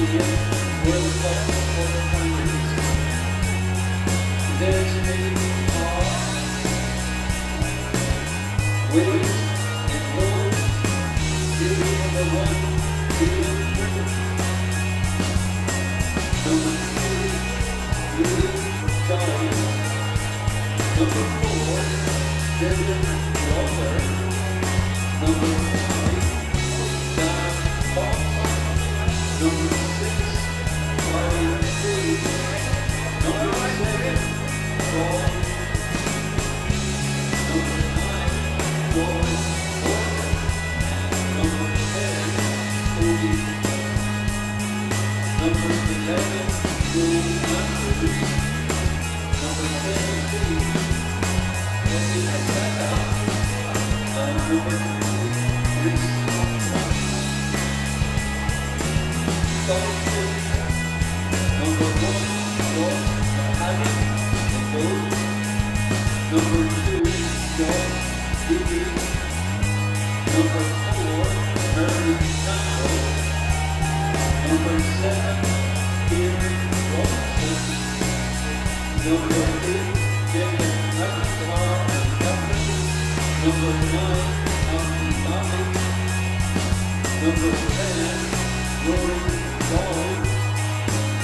Stadium were the final quarterfinals. Today's teams are Welders and Wolff, series number 1, Harland. Number 2, Harland. Number 4, deadlock. Number 5, number 6, Harland. Number 7, Wolff. Number 9, Wolff. Number 10, Number 11, anthems. Number 17, and number 3, Number 1, Wolff, Harland, and Wolff. Number 2, Wolff, Number 4, Harland, Number 7, Number 8, deadlock. Number 9, anthems. Number 10, Wolff.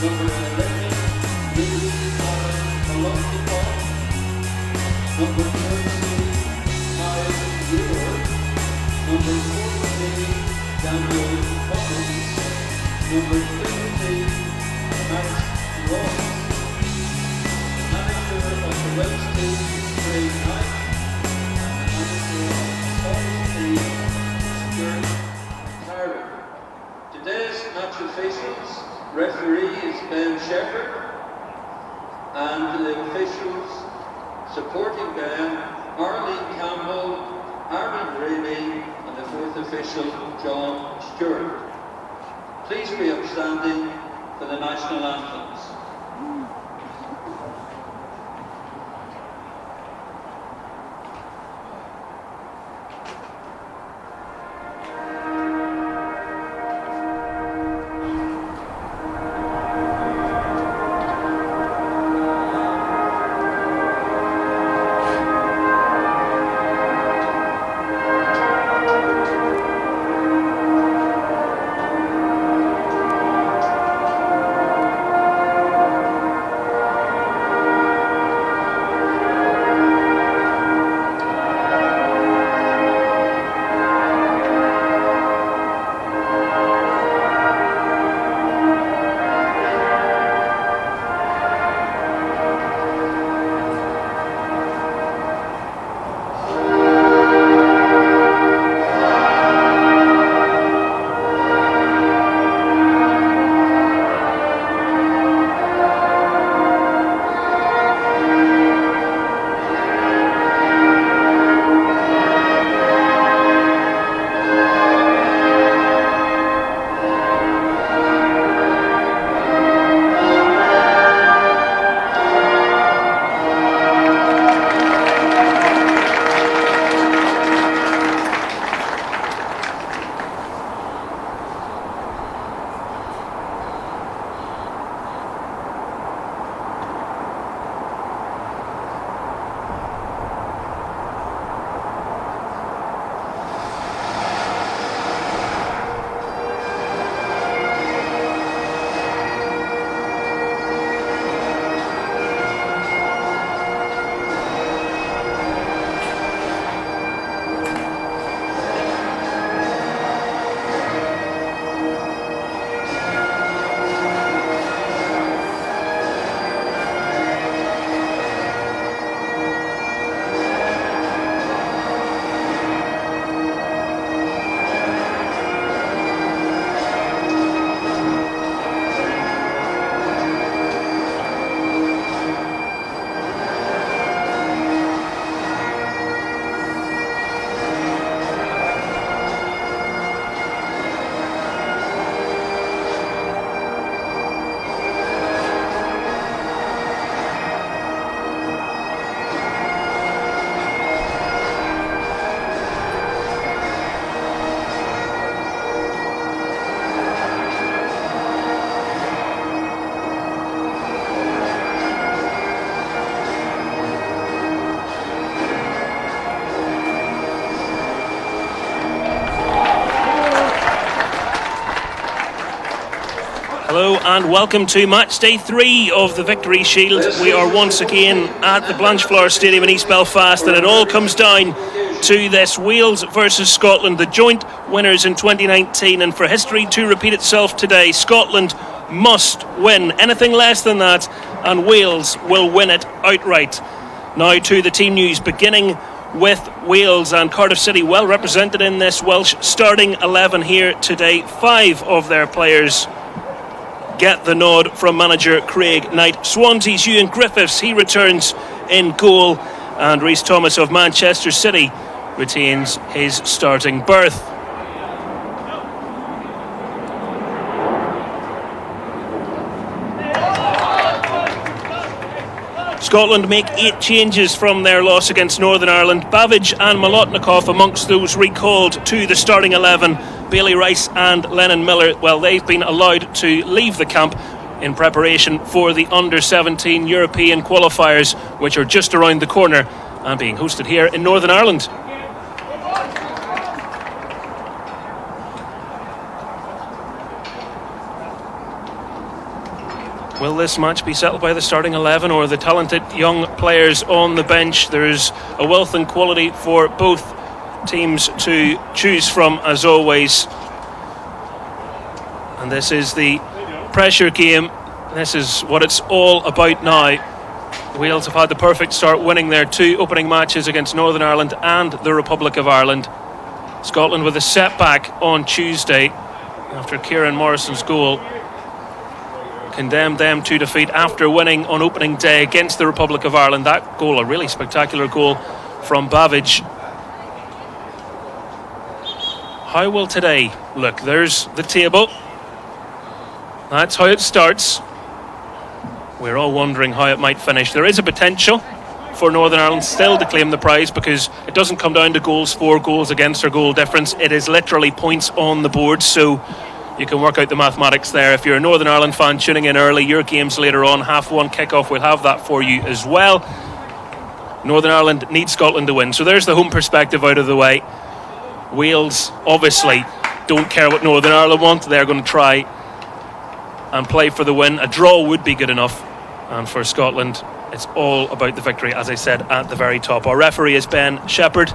Number 11, kickoff. Number 13, Welders. Number 14, anthems. Number 15, Wolff. Manager of the Welsh team, Craig Knight. Manager of the Scottish team, Harland. Today's match officials, referee is Ben Shepherd, and the officials supporting Ben, Arlene Campbell, Aaron Brady, and the fourth official, John Stewart. Please be upstanding for the national anthems. Hello and welcome to match day 3 of the Victory Shield. We are once again at the Blanchflower Stadium in East Belfast, and it all comes down to this Wales versus Scotland, the joint winners in 2019, and for history to repeat itself today, Scotland must win. Anything less than that and Wales will win it outright. Now to the team news, beginning with Wales, and Cardiff City well represented in this Welsh starting 11 here today. 5 of their players get the nod from manager Craig Knight. Swansea's Ewan Griffiths, he returns in goal, and Rhys Thomas of Manchester City retains his starting berth. Scotland make 8 changes from their loss against Northern Ireland. Bavidge and Molotnikov amongst those recalled to the starting 11. Bailey Rice and Lennon Miller, well, they've been allowed to leave the camp in preparation for the under-17 European qualifiers, which are just around the corner and being hosted here in Northern Ireland. Will this match be settled by the starting 11 or the talented young players on the bench? There's a wealth and quality for both teams to choose from, as always. And this is the pressure game. This is what it's all about now. Wales have had the perfect start, winning their 2 opening matches against Northern Ireland and the Republic of Ireland. Scotland with a setback on Tuesday after Kieran Morrison's goal condemned them to defeat after winning on opening day against the Republic of Ireland. That goal, a really spectacular goal from Bavidge. How will today look? There's the table. That's how it starts. We're all wondering how it might finish. There is a potential for Northern Ireland still to claim the prize, because it doesn't come down to goals for, goals against, or goal difference. It is literally points on the board, so you can work out the mathematics there. If you're a Northern Ireland fan tuning in early, your game's later on, 1:30 kickoff, we'll have that for you as well. Northern Ireland needs Scotland to win, so there's the home perspective out of the way. Wales obviously don't care what Northern Ireland want. They're going to try and play for the win. A draw would be good enough, and for Scotland it's all about the victory, as I said at the very top. Our referee is Ben Shepherd.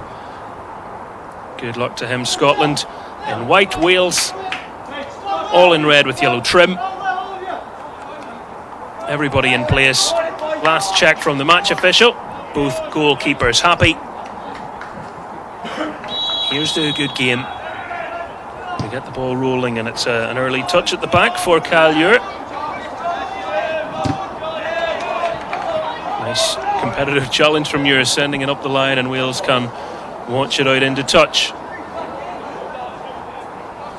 Good luck to him. Scotland in white, Wales all in red with yellow trim. Everybody in place. Last check from the match official. Both goalkeepers happy. Here's to a good game. We get the ball rolling, and it's an early touch at the back for Calure. Nice competitive challenge from Ure, sending it up the line, and Wales can watch it out into touch.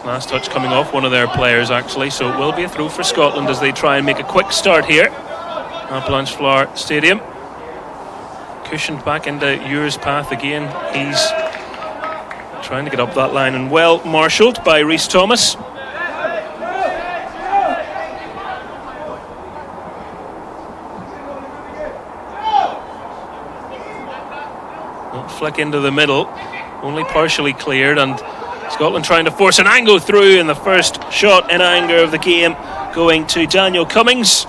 Last touch coming off one of their players, actually, so it will be a throw for Scotland as they try and make a quick start here at Blanchflower Stadium. Cushioned back into Ure's path again. He's trying to get up that line, and well marshalled by Rhys Thomas. Flick into the middle, only partially cleared, and Scotland trying to force an angle through, and the first shot in anger of the game going to Daniel Cummings.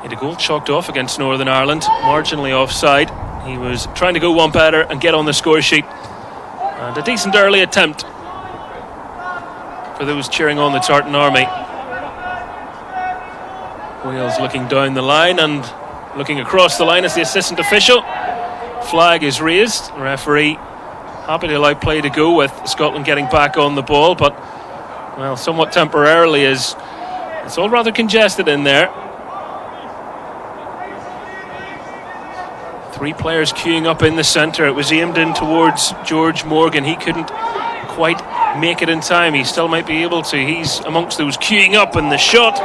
He had a goal chalked off against Northern Ireland, marginally offside. He was trying to go one better and get on the score sheet, and a decent early attempt for those cheering on the Tartan Army. Wales looking down the line and looking across the line as the assistant official. Flag is raised. The referee happy to allow play to go, with Scotland getting back on the ball, but well, somewhat temporarily, as it's all rather congested in there. 3 players queuing up in the centre. It was aimed in towards George Morgan. He couldn't quite make it in time. He still might be able to. He's amongst those queuing up, and the shot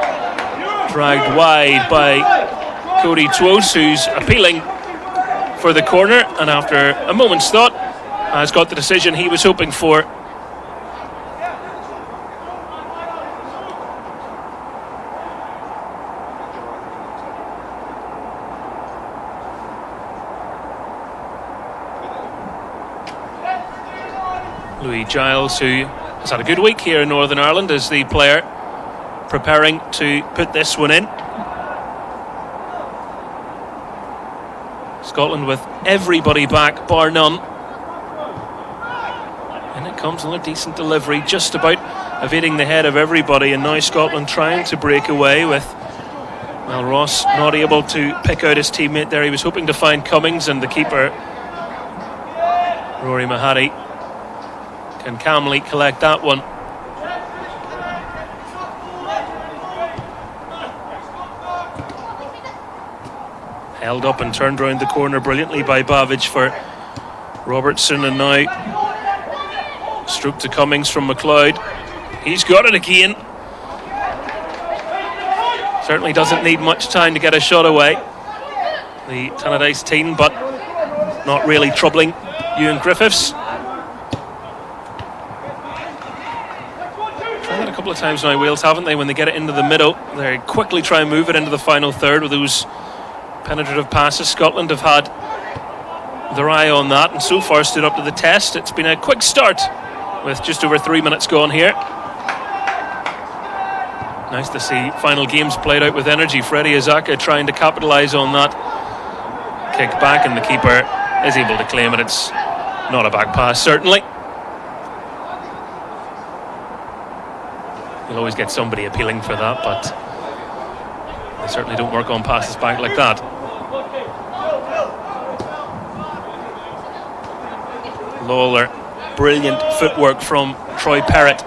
dragged wide by Cody Twose, who's appealing for the corner, and after a moment's thought has got the decision he was hoping for. Louis Giles, who has had a good week here in Northern Ireland as the player preparing to put this one in. Scotland with everybody back, bar none. And it comes on a decent delivery, just about evading the head of everybody, and now Scotland trying to break away with, well, Ross not able to pick out his teammate there. He was hoping to find Cummings, and the keeper, Rory Mahari, can calmly collect that one. Held up and turned round the corner brilliantly by Babbage for Robertson, and now stroke to Cummings from McLeod. He's got it again. Certainly doesn't need much time to get a shot away, the Tannadice team, but not really troubling Ewan Griffiths. Tried that a couple of times now, Wales, haven't they? When they get it into the middle, they quickly try and move it into the final third with those penetrative passes. Scotland have had their eye on that, and so far stood up to the test. It's been a quick start with just over 3 minutes gone here. Nice to see final games played out with energy. Freddie Azaka trying to capitalise on that kick back, and the keeper is able to claim it. It's not a back pass, certainly. You'll always get somebody appealing for that, but they certainly don't work on passes back like that. Lawler, brilliant footwork from Troy Perrott,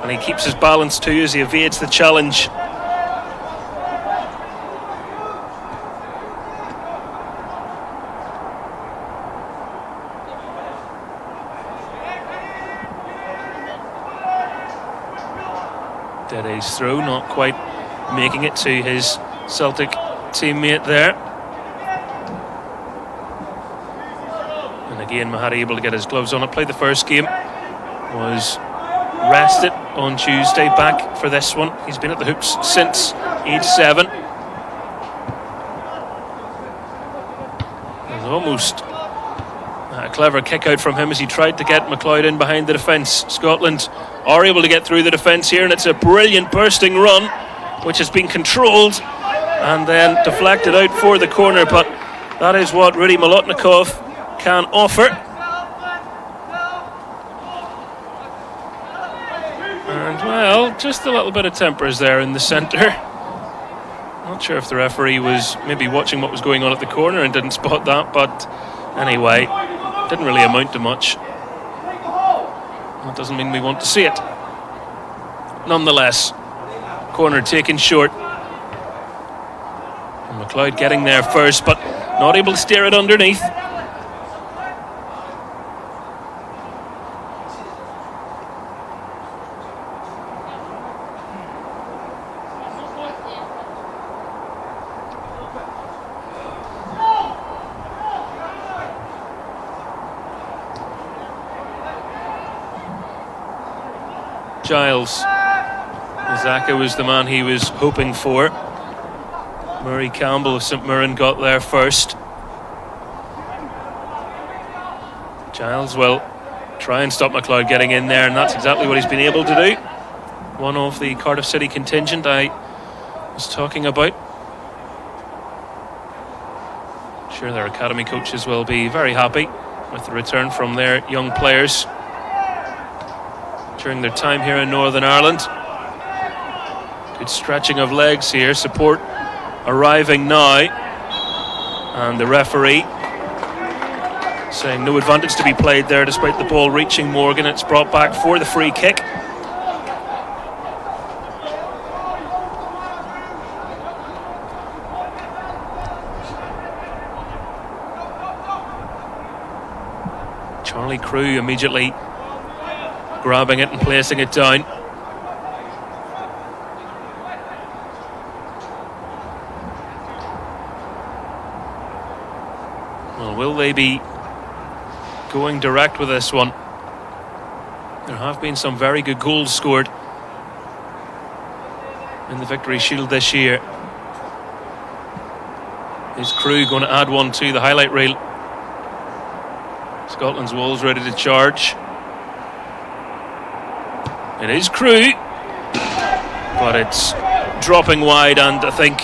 and he keeps his balance too as he evades the challenge. Dede's throw, not quite making it to his Celtic teammate there. And again, Mahari able to get his gloves on it. Played the first game, was rested on Tuesday, back for this one. He's been at the hoops since age 7. There's almost a clever kick out from him as he tried to get McLeod in behind the defence. Scotland are able to get through the defence here, and it's a brilliant bursting run which has been controlled and then deflected out for the corner, but that is what Rudy Molotnikov can offer. And well, just a little bit of tempers there in the centre. Not sure if the referee was maybe watching what was going on at the corner and didn't spot that, but anyway, didn't really amount to much. That doesn't mean we want to see it. Nonetheless, corner taken short. And McLeod getting there first, but not able to steer it underneath. Giles. Zaka was the man he was hoping for. Murray Campbell of St Mirren got there first. Giles will try and stop McLeod getting in there, and that's exactly what he's been able to do. One of the Cardiff City contingent I was talking about. I'm sure their academy coaches will be very happy with the return from their young players during their time here in Northern Ireland. Good stretching of legs here, support arriving now, and the referee saying no advantage to be played there despite the ball reaching Morgan. It's brought back for the free kick. Charlie Crew immediately grabbing it and placing it down. Well, will they be going direct with this one? There have been some very good goals scored in the Victory Shield this year. Is Crew going to add one to the highlight reel? Scotland's Wolves ready to charge. It is Crew, but it's dropping wide, and I think,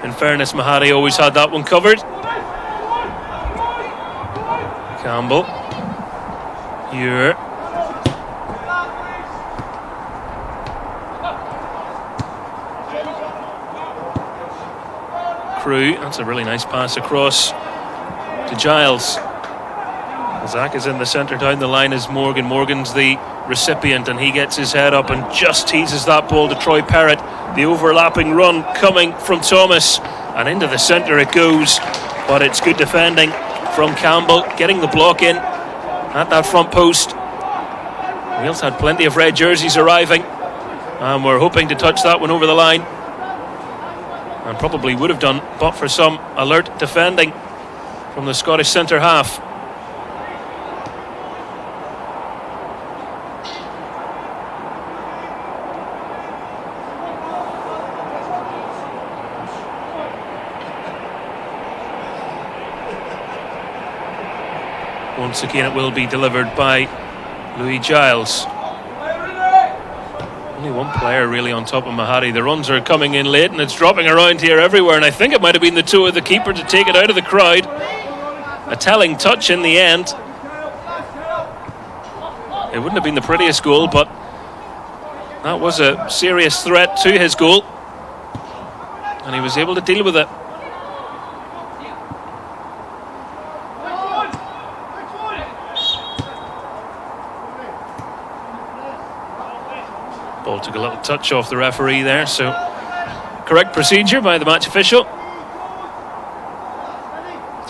in fairness, Mahari always had that one covered. Campbell. Here. Crew. That's a really nice pass across to Giles. Zach is in the centre. Down the line is Morgan. Morgan's the recipient, and he gets his head up and just teases that ball to Troy Perrott. The overlapping run coming from Thomas, and into the centre it goes, but it's good defending from Campbell, getting the block in at that front post. Wales had plenty of red jerseys arriving, and we're hoping to touch that one over the line, and probably would have done but for some alert defending from the Scottish centre half. Once again, it will be delivered by Louis Giles. Only one player really on top of Mahari. The runs are coming in late, and it's dropping around here everywhere, and I think it might have been the toe of the keeper to take it out of the crowd. A telling touch in the end. It wouldn't have been the prettiest goal, but that was a serious threat to his goal, and he was able to deal with it. Ball took a little touch off the referee there, so correct procedure by the match official.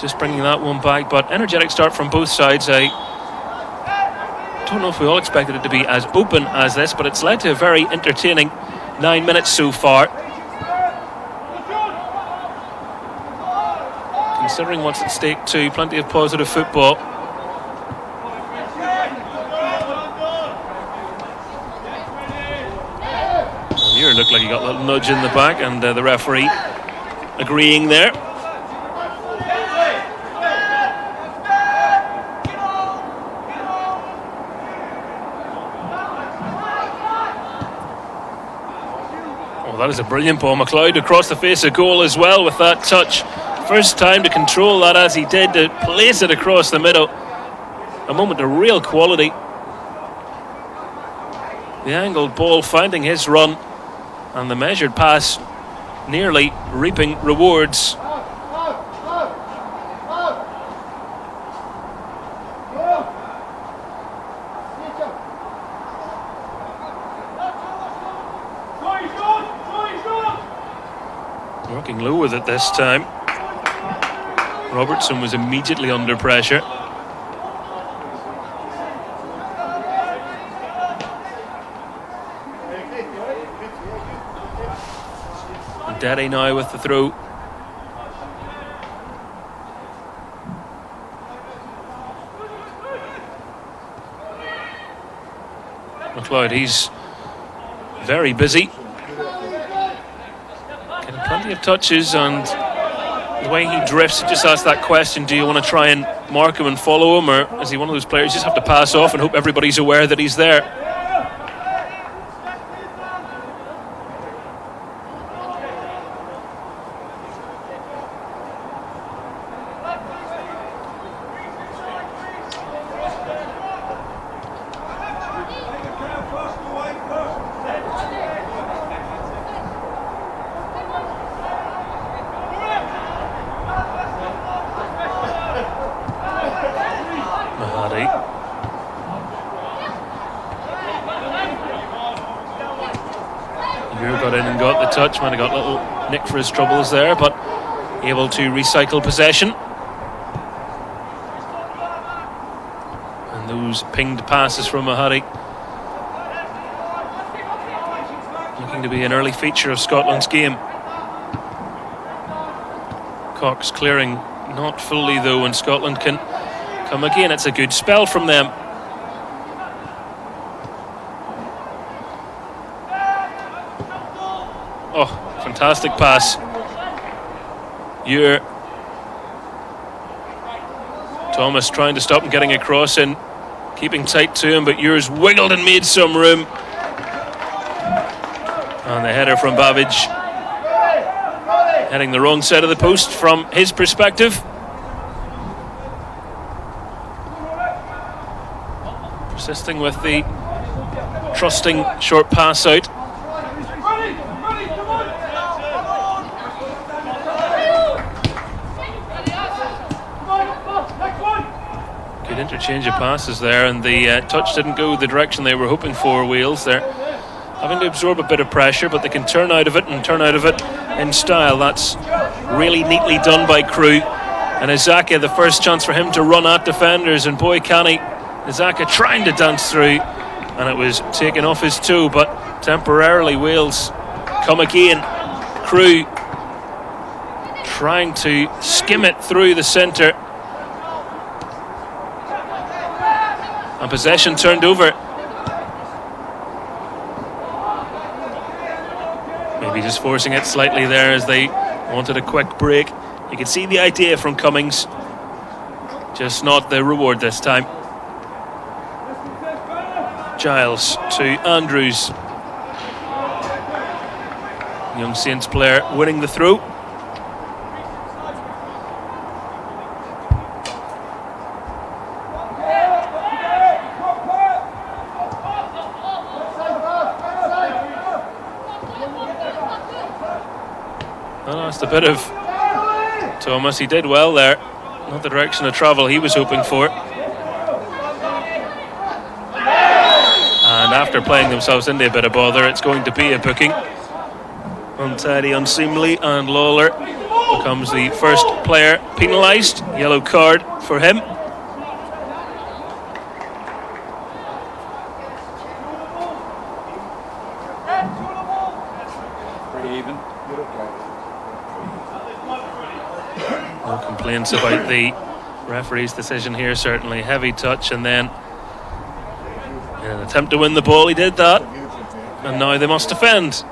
Just bringing that one back, but energetic start from both sides. I don't know if we all expected it to be as open as this, but it's led to a very entertaining 9 minutes so far. Considering what's at stake too, plenty of positive football. Here looked like he got a little nudge in the back, and the referee agreeing there. Oh, that is a brilliant ball. McLeod across the face of goal as well with that touch. First time to control that as he did, to place it across the middle. A moment of real quality. The angled ball finding his run, and the measured pass nearly reaping rewards. Working low with it this time. Robertson was immediately under pressure. Daddy now with the throw. McLeod, he's very busy. Getting plenty of touches, and the way he drifts, just ask that question, do you want to try and mark him and follow him, or is he one of those players you just have to pass off and hope everybody's aware that he's there? Touch, might have got a little nick for his troubles there, but able to recycle possession. And those pinged passes from Mahari looking to be an early feature of Scotland's game. Cox clearing not fully though, and Scotland can come again. It's a good spell from them. Oh, fantastic pass. Thomas trying to stop him getting across and keeping tight to him, but Ures wiggled and made some room. And the header from Babbage, heading the wrong side of the post from his perspective. Persisting with the trusting short pass out. Good interchange of passes there, and the touch didn't go the direction they were hoping for. Wales, they're having to absorb a bit of pressure, but they can turn out of it, and turn out of it in style. That's really neatly done by Crew. And Izaka, the first chance for him to run at defenders, and boy can he. Izaka trying to dance through, and it was taken off his toe, but temporarily Wales come again. Crew trying to skim it through the centre, and possession turned over. Maybe just forcing it slightly there as they wanted a quick break. You can see the idea from Cummings, just not the reward this time. Giles to Andrews. Young Saints player winning the throw. Well, that's a bit of Thomas. He did well there. Not the direction of travel he was hoping for. And after playing themselves into a bit of bother, it's going to be a booking. Untidy, unseemly, and Lawler becomes the first player penalised. Yellow card for him. No complaints about the referee's decision here, certainly. Heavy touch, and then in an attempt to win the ball, he did that. And now they must defend.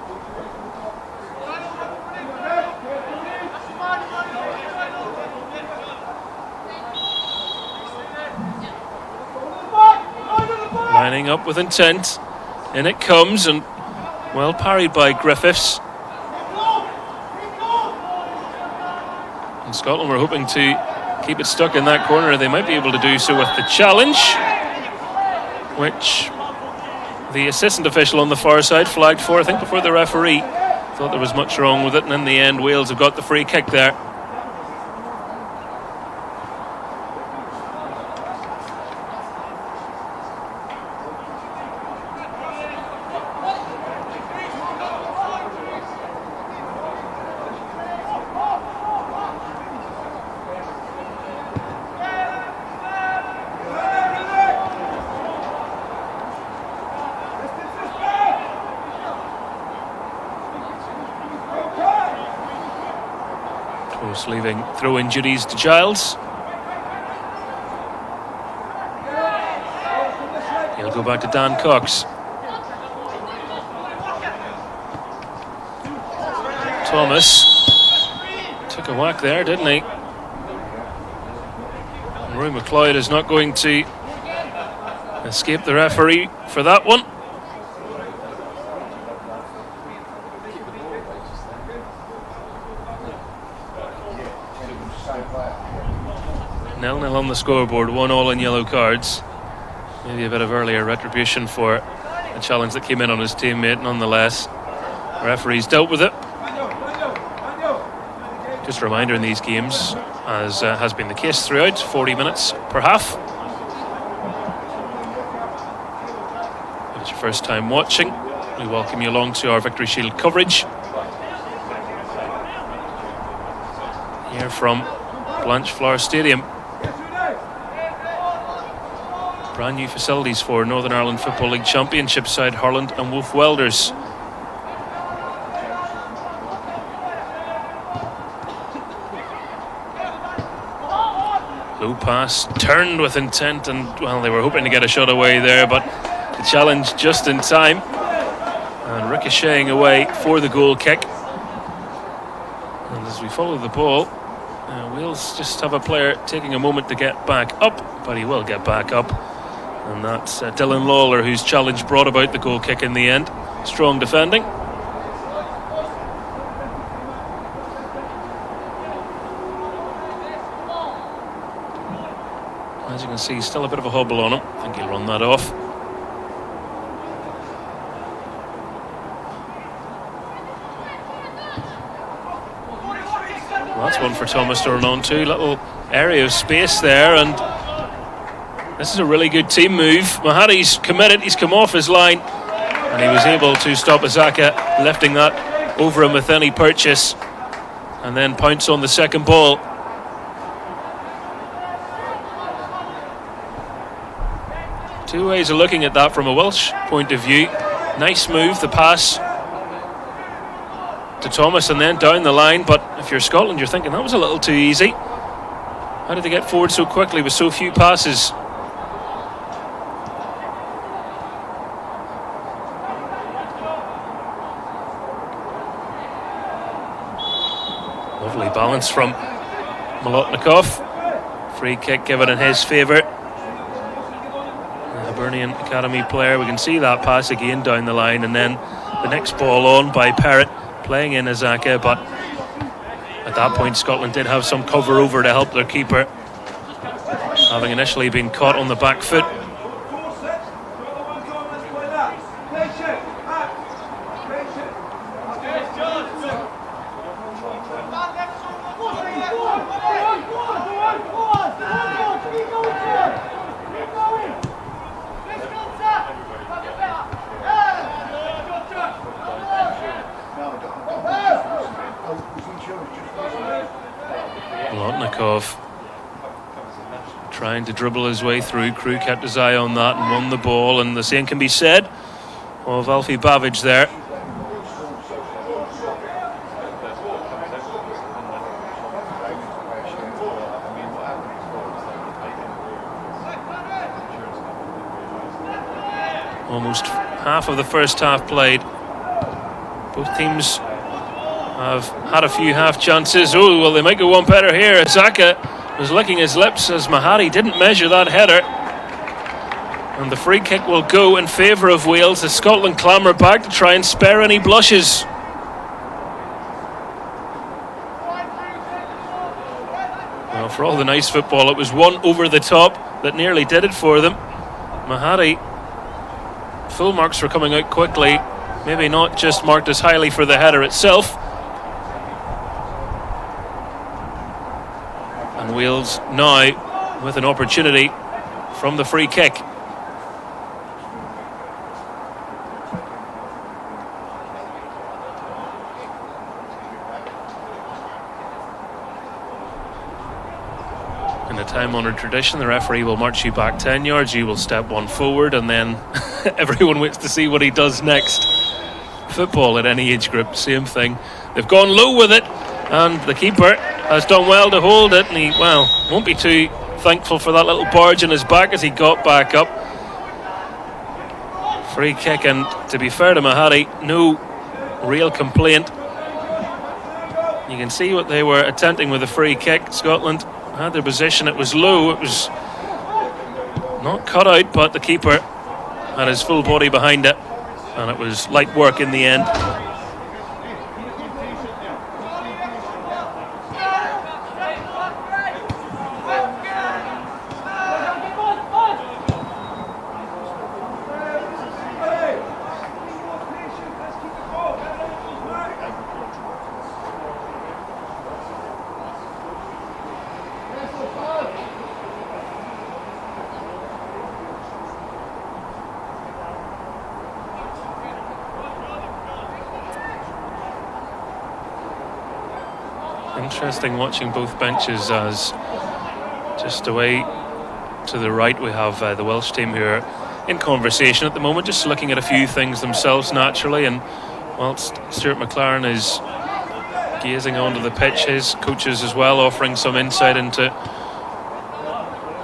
Lining up with intent. In it comes, and well parried by Griffiths. And Scotland were hoping to keep it stuck in that corner. They might be able to do so with the challenge, which the assistant official on the far side flagged for, I think, before the referee. Thought there was much wrong with it, and in the end Wales have got the free kick there. Leaving throw-in duties to Giles. He'll go back to Dan Cox. Thomas took a whack there, didn't he? And Roy McLeod is not going to escape the referee for that one. 0-0 on the scoreboard, 1-1 in yellow cards. Maybe a bit of earlier retribution for a challenge that came in on his teammate. Nonetheless, referees dealt with it. Just a reminder, in these games, as has been the case throughout, 40 minutes per half. If it's your first time watching, we welcome you along to our Victory Shield coverage here from Blanchflower Stadium. Brand new facilities for Northern Ireland Football League Championship side Harland and Wolff Welders. Low pass, turned with intent, and well, they were hoping to get a shot away there, but the challenge just in time, and ricocheting away for the goal kick. And as we follow the ball, Wales just have a player taking a moment to get back up, but he will get back up. And that's Dylan Lawler, whose challenge brought about the goal kick in the end. Strong defending. As you can see, still a bit of a hobble on him. I think he'll run that off. Well, that's one for Thomas to run on to. Little area of space there, and this is a really good team move. Mahari's committed, he's come off his line, and he was able to stop Azaka lifting that over him with any purchase, and then pounce on the second ball. Two ways of looking at that from a Welsh point of view. Nice move, the pass to Thomas and then down the line, but if you're Scotland you're thinking that was a little too easy. How did they get forward so quickly with so few passes? Lovely balance from Molotnikov. Free kick given in his favour. Hibernian Academy player. We can see that pass again down the line, and then the next ball on by Perrott, playing in Azaka, but at that point Scotland did have some cover over to help their keeper, having initially been caught on the back foot. Molotnikov trying to dribble his way through. Crew kept his eye on that and won the ball, and the same can be said of Alfie Babbage there. Almost half of the first half played. Both teams have had a few half chances. Oh, well, they might go one better here. Azaka was licking his lips as Mahari didn't measure that header. And the free kick will go in favour of Wales as Scotland clamour back to try and spare any blushes. Well, for all the nice football, it was one over the top that nearly did it for them. Mahari, full marks for coming out quickly. Maybe not just marked as highly for the header itself. And Wales now with an opportunity from the free kick. In a time-honoured tradition, the referee will march you back 10 yards, you will step one forward, and then everyone waits to see what he does next. Football at any age group, same thing. They've gone low with it, and the keeper has done well to hold it, and he, well, won't be too thankful for that little barge in his back as he got back up. Free kick, and to be fair to Mahari, no real complaint. You can see what they were attempting with the free kick. Scotland had their position, it was low, it was not cut out, but the keeper had his full body behind it, and it was light work in the end. Interesting watching both benches, as just away to the right we have the Welsh team who are in conversation at the moment, just looking at a few things themselves naturally, and whilst Stuart McLaren is gazing onto the pitch, his coaches as well offering some insight into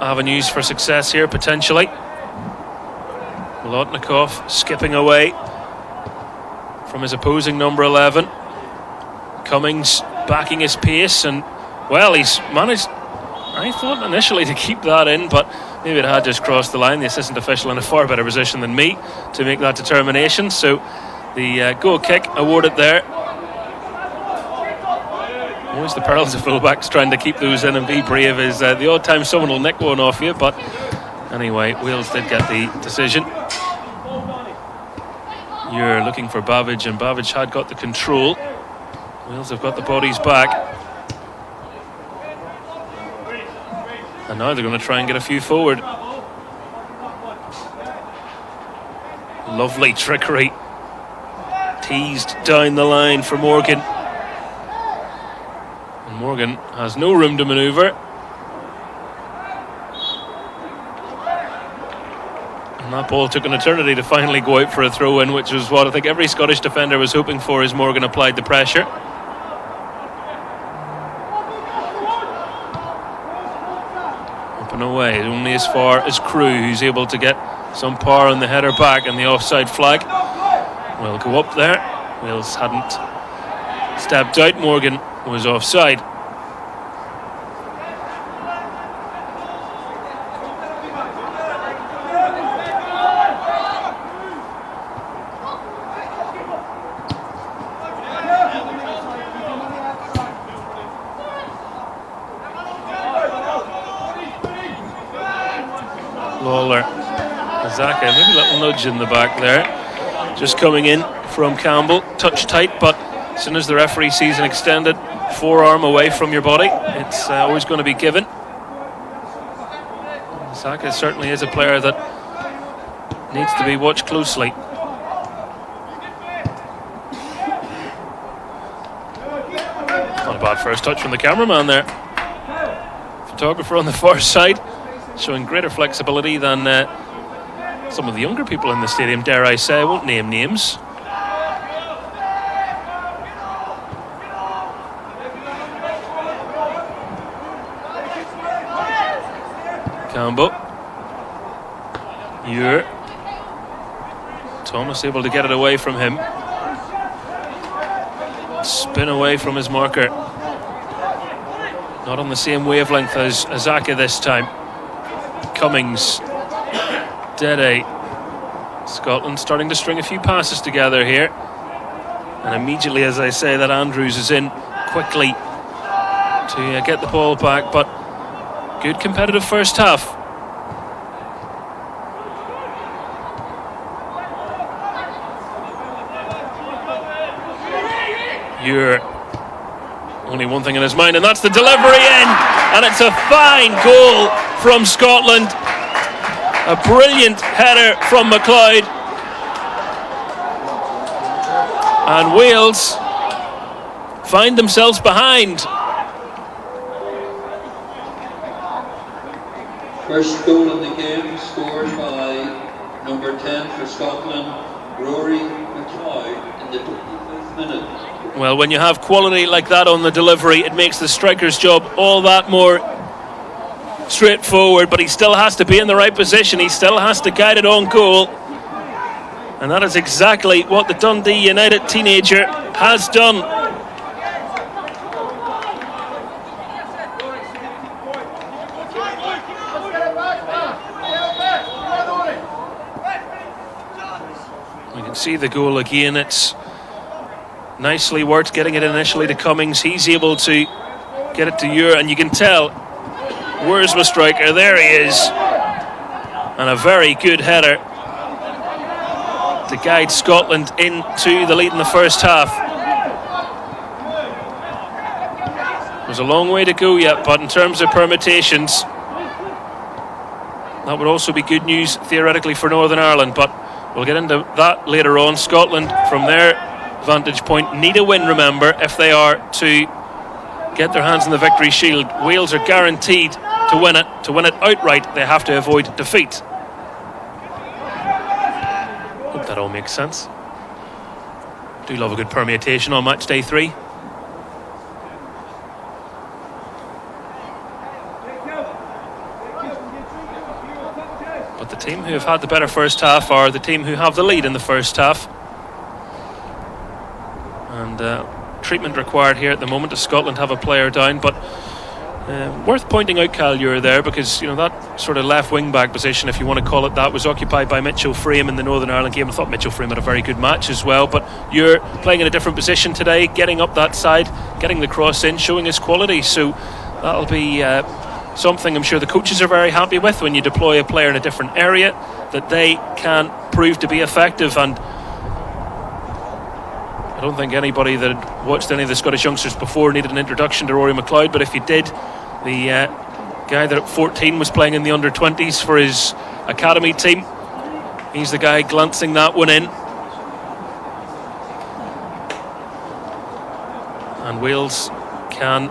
avenues for success here potentially. Molotnikov skipping away from his opposing number 11. Cummings backing his pace, and well, he's managed, I thought initially, to keep that in, but maybe it had just crossed the line. The assistant official in a far better position than me to make that determination, so the goal kick awarded there. Always the perils of fullbacks trying to keep those in and be brave is the odd time someone will nick one off you, but anyway, Wales did get the decision. You're looking for Babbage, and Babbage had got the control. Wales have got the bodies back. And now they're going to try and get a few forward. Lovely trickery. Teased down the line for Morgan. And Morgan has no room to manoeuvre. And that ball took an eternity to finally go out for a throw-in, which was what I think every Scottish defender was hoping for as Morgan applied the pressure. Up and away, only as far as Crew, who's able to get some power on the header back, and the offside flag will go up there. Wales hadn't stepped out, Morgan was offside. Lawler, Zaka, maybe a little nudge in the back there. Just coming in from Campbell, touch tight, but as soon as the referee sees an extended forearm away from your body, it's always going to be given. Zaka certainly is a player that needs to be watched closely. Not a bad first touch from the cameraman there. Photographer on the far side, showing greater flexibility than some of the younger people in the stadium, dare I say. I won't name names. Campbell. Ure. Thomas able to get it away from him. Spin away from his marker. Not on the same wavelength as Azaka this time. Cummings. Dede. Scotland starting to string a few passes together here. And immediately, as I say, that Andrews is in quickly to get the ball back. But good competitive first half. You're only one thing in his mind, and that's the delivery in, and it's a fine goal from Scotland. A brilliant header from McLeod, and Wales find themselves behind. First goal of the game scored by number 10 for Scotland, Rory McLeod, in the 25th minute. Well, when you have quality like that on the delivery, it makes the striker's job all that more straightforward, but he still has to be in the right position. He still has to guide it on goal, and that is exactly what the Dundee United teenager has done. You can see the goal again. It's nicely worked, getting it initially to Cummings. He's able to get it to Ure, and you can tell, where's my striker? There he is. And a very good header to guide Scotland into the lead in the first half. There's a long way to go yet, but in terms of permutations, that would also be good news theoretically for Northern Ireland, but we'll get into that later on. Scotland, from their vantage point, need a win, remember, if they are to get their hands on the victory shield. Wales are guaranteed to win it. To win it outright, they have to avoid defeat. Hope that all makes sense. Do love a good permutation on match day 3. But the team who have had the better first half are the team who have the lead in the first half. And treatment required here at the moment as Scotland have a player down, but Worth pointing out, Cal, you're there, because that sort of left wing back position, if you want to call it that, was occupied by Mitchell Frame in the Northern Ireland game. I thought Mitchell Frame had a very good match as well, but you're playing in a different position today, getting up that side, getting the cross in, showing his quality. So that'll be something I'm sure the coaches are very happy with, when you deploy a player in a different area, that they can prove to be effective. And I don't think anybody that had watched any of the Scottish youngsters before needed an introduction to Rory McLeod, but if you did, the guy that at 14 was playing in the under-20s for his academy team, he's the guy glancing that one in. And Wales can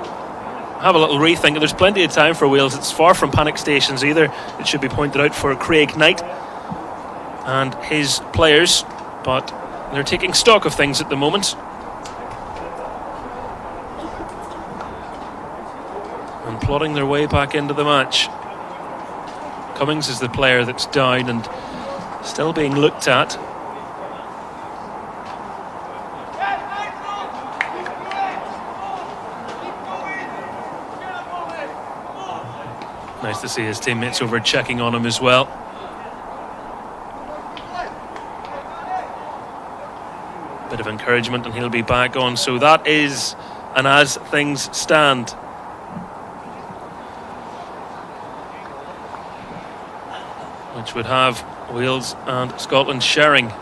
have a little rethink. There's plenty of time for Wales. It's far from panic stations either, it should be pointed out, for Craig Knight and his players, but they're taking stock of things at the moment and plotting their way back into the match. Cummings is the player that's down and still being looked at. Nice to see his teammates over checking on him as well. Bit of encouragement and he'll be back on. So that is an as things stand. Which would have Wales and Scotland sharing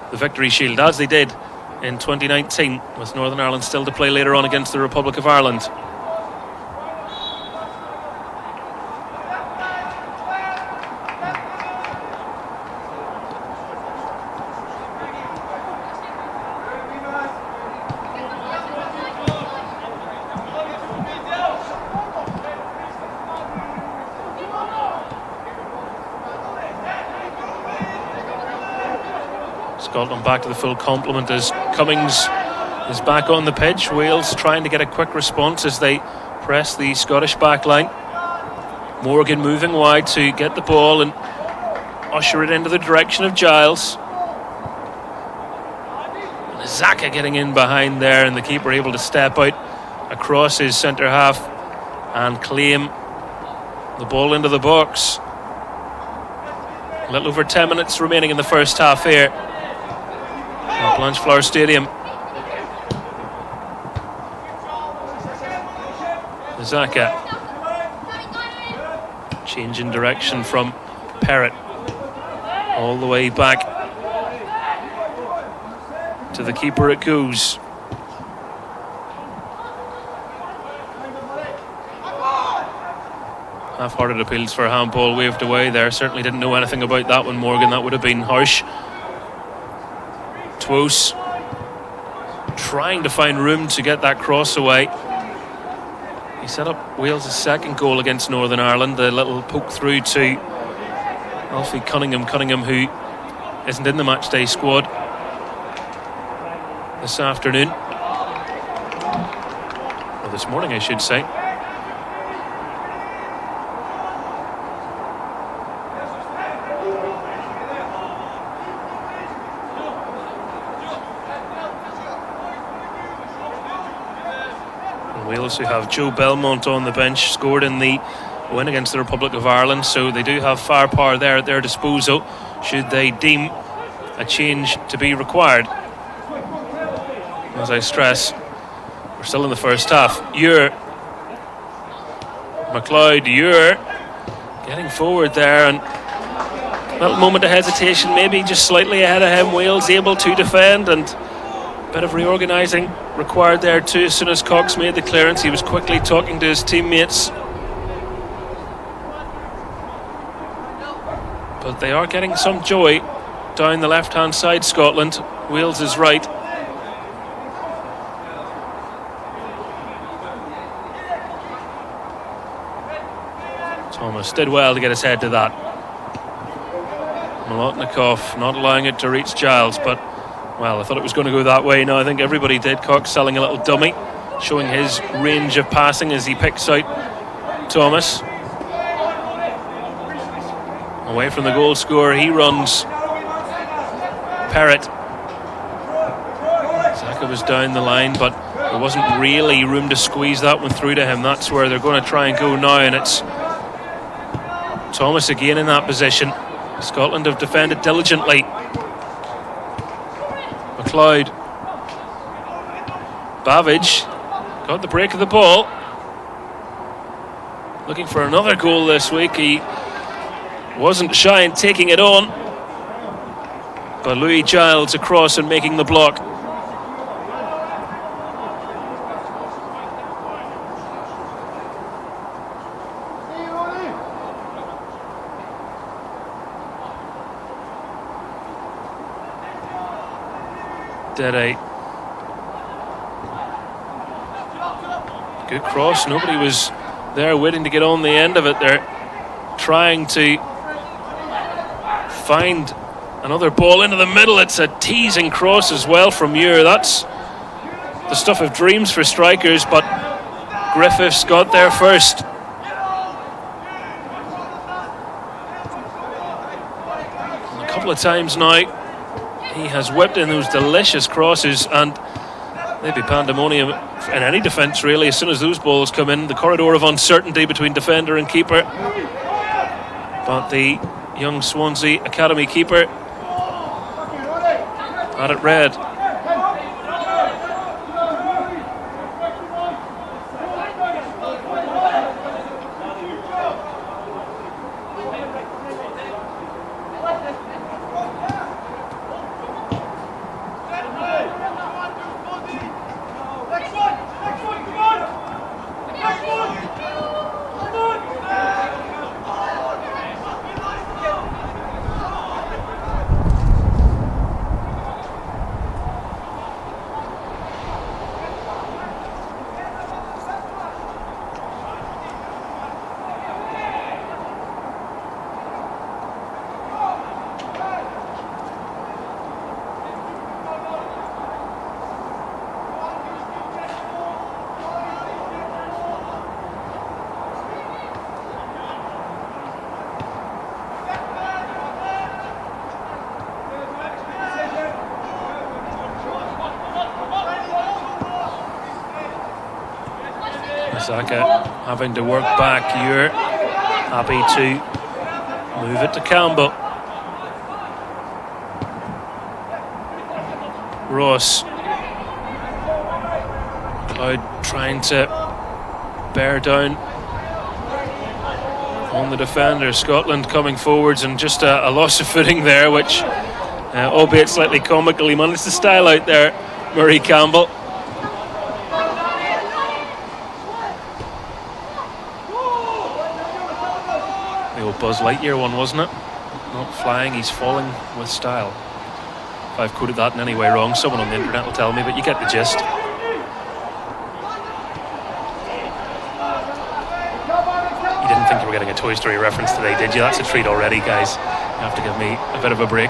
the victory shield, as they did in 2019, with Northern Ireland still to play later on against the Republic of Ireland. Scotland back to the full complement as Cummings is back on the pitch. Wales trying to get a quick response as they press the Scottish back line. Morgan moving wide to get the ball and usher it into the direction of Giles. And Zaka getting in behind there, and the keeper able to step out across his centre half and claim the ball into the box. A little over 10 minutes remaining in the first half here at Blanchflower Stadium. Zaka changing direction from Perrott all the way back to the keeper it goes. Half-hearted appeals for a handball waved away there. Certainly didn't know anything about that one, Morgan. That would have been harsh. Twose trying to find room to get that cross away. He set up Wales' second goal against Northern Ireland. The little poke through to Alfie Cunningham, who isn't in the matchday squad this afternoon, or this morning I should say. Wales, who have Joe Belmont on the bench, scored in the win against the Republic of Ireland, so they do have firepower there at their disposal should they deem a change to be required. As I stress, we're still in the first half. McLeod, getting forward there, and a little moment of hesitation, maybe just slightly ahead of him. Wales able to defend, and a bit of reorganising required there too. As soon as Cox made the clearance, he was quickly talking to his teammates. But they are getting some joy down the left-hand side, Scotland. Wales is right. Thomas did well to get his head to that. Molotnikov not allowing it to reach Giles, but well, I thought it was going to go that way. No, I think everybody did. Cox selling a little dummy, showing his range of passing as he picks out Thomas. Away from the goal scorer, he runs. Perrott. Zaka was down the line, but There wasn't really room to squeeze that one through to him. That's where they're going to try and go now, and it's Thomas again in that position. Scotland have defended diligently. McLeod. Babbage got the break of the ball. Looking for another goal this week. He wasn't shy in taking it on. But Louis Giles across and making the block. Dede. Good cross. Nobody was there waiting to get on the end of it. They're trying to find another ball into the middle. It's a teasing cross as well from Muir. That's the stuff of dreams for strikers, but Griffiths got there first. And a couple of times now he has whipped in those delicious crosses, and they'd be pandemonium in any defence really as soon as those balls come in. The corridor of uncertainty between defender and keeper, but the young Swansea Academy keeper had it read. Saka having to work back. You're happy to move it to Campbell. Ross Cloud trying to bear down on the defender. Scotland coming forwards, and just a loss of footing there, which albeit slightly comical, he managed to style out there, Murray Campbell. Buzz Lightyear one, wasn't it? Not flying, he's falling with style. If I've quoted that in any way wrong, someone on the internet will tell me, but you get the gist. You didn't think you were getting a Toy Story reference today, did you? That's a treat already, guys. You have to give me a bit of a break.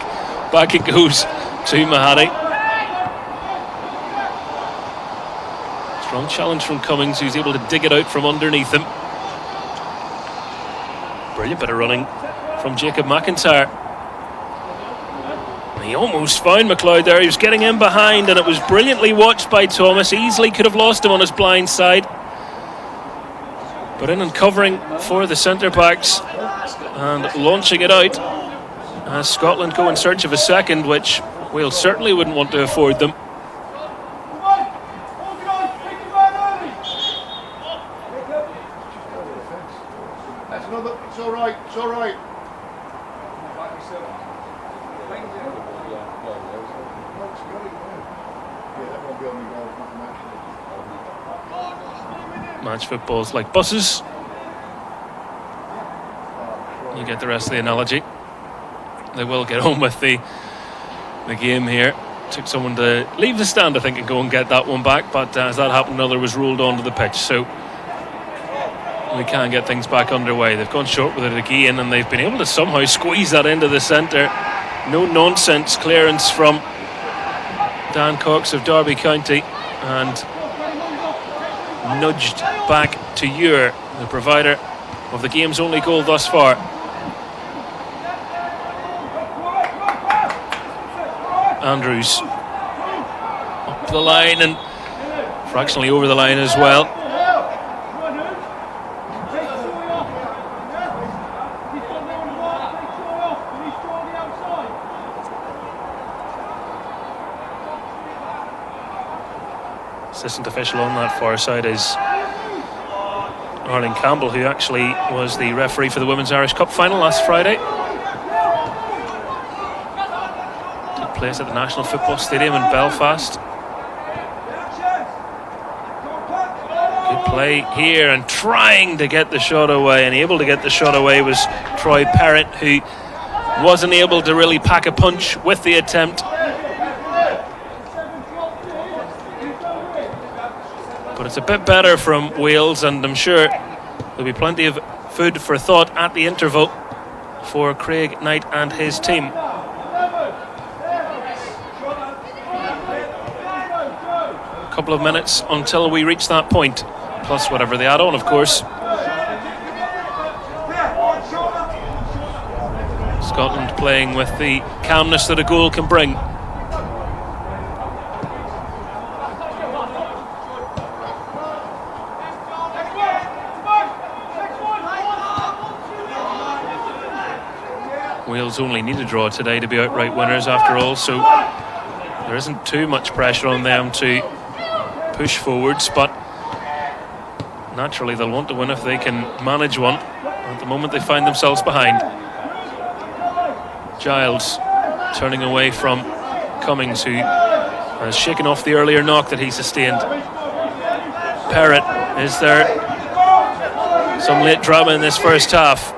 Back it goes to Mahadi. Strong challenge from Cummings, who's able to dig it out from underneath him. Brilliant bit of running from Jacob McIntyre. He almost found McLeod there. He was getting in behind, and it was brilliantly watched by Thomas. Easily could have lost him on his blind side, but in and covering for the centre backs and launching it out as Scotland go in search of a second, which Wales certainly wouldn't want to afford them. It's all right. Match football's like buses. You get the rest of the analogy. They will get on with the game here. Took someone to leave the stand, I think, and go and get that one back, but as that happened, another was ruled onto the pitch, so we can get things back underway. They've gone short with it again, and they've been able to somehow squeeze that into the centre. No nonsense clearance from Dan Cox of Derby County, and nudged back to Ure, the provider of the game's only goal thus far. Andrews up the line, and fractionally over the line as well. Assistant official on that far side is Harland Campbell, who actually was the referee for the Women's Irish Cup final last Friday. Took place at the National Football Stadium in Belfast. Good play here, and trying to get the shot away, and able to get the shot away was Troy Parrott, who wasn't able to really pack a punch with the attempt. But it's a bit better from Wales, and I'm sure there'll be plenty of food for thought at the interval for Craig Knight and his team. A couple of minutes until we reach that point, plus whatever they add on, of course. Scotland playing with the calmness that a goal can bring. Wales only need a draw today to be outright winners after all, so there isn't too much pressure on them to push forwards, but naturally they'll want to win if they can manage one. At the moment they find themselves behind. Giles turning away from Cummings, who has shaken off the earlier knock that he sustained. Parrott, is there some late drama in this first half?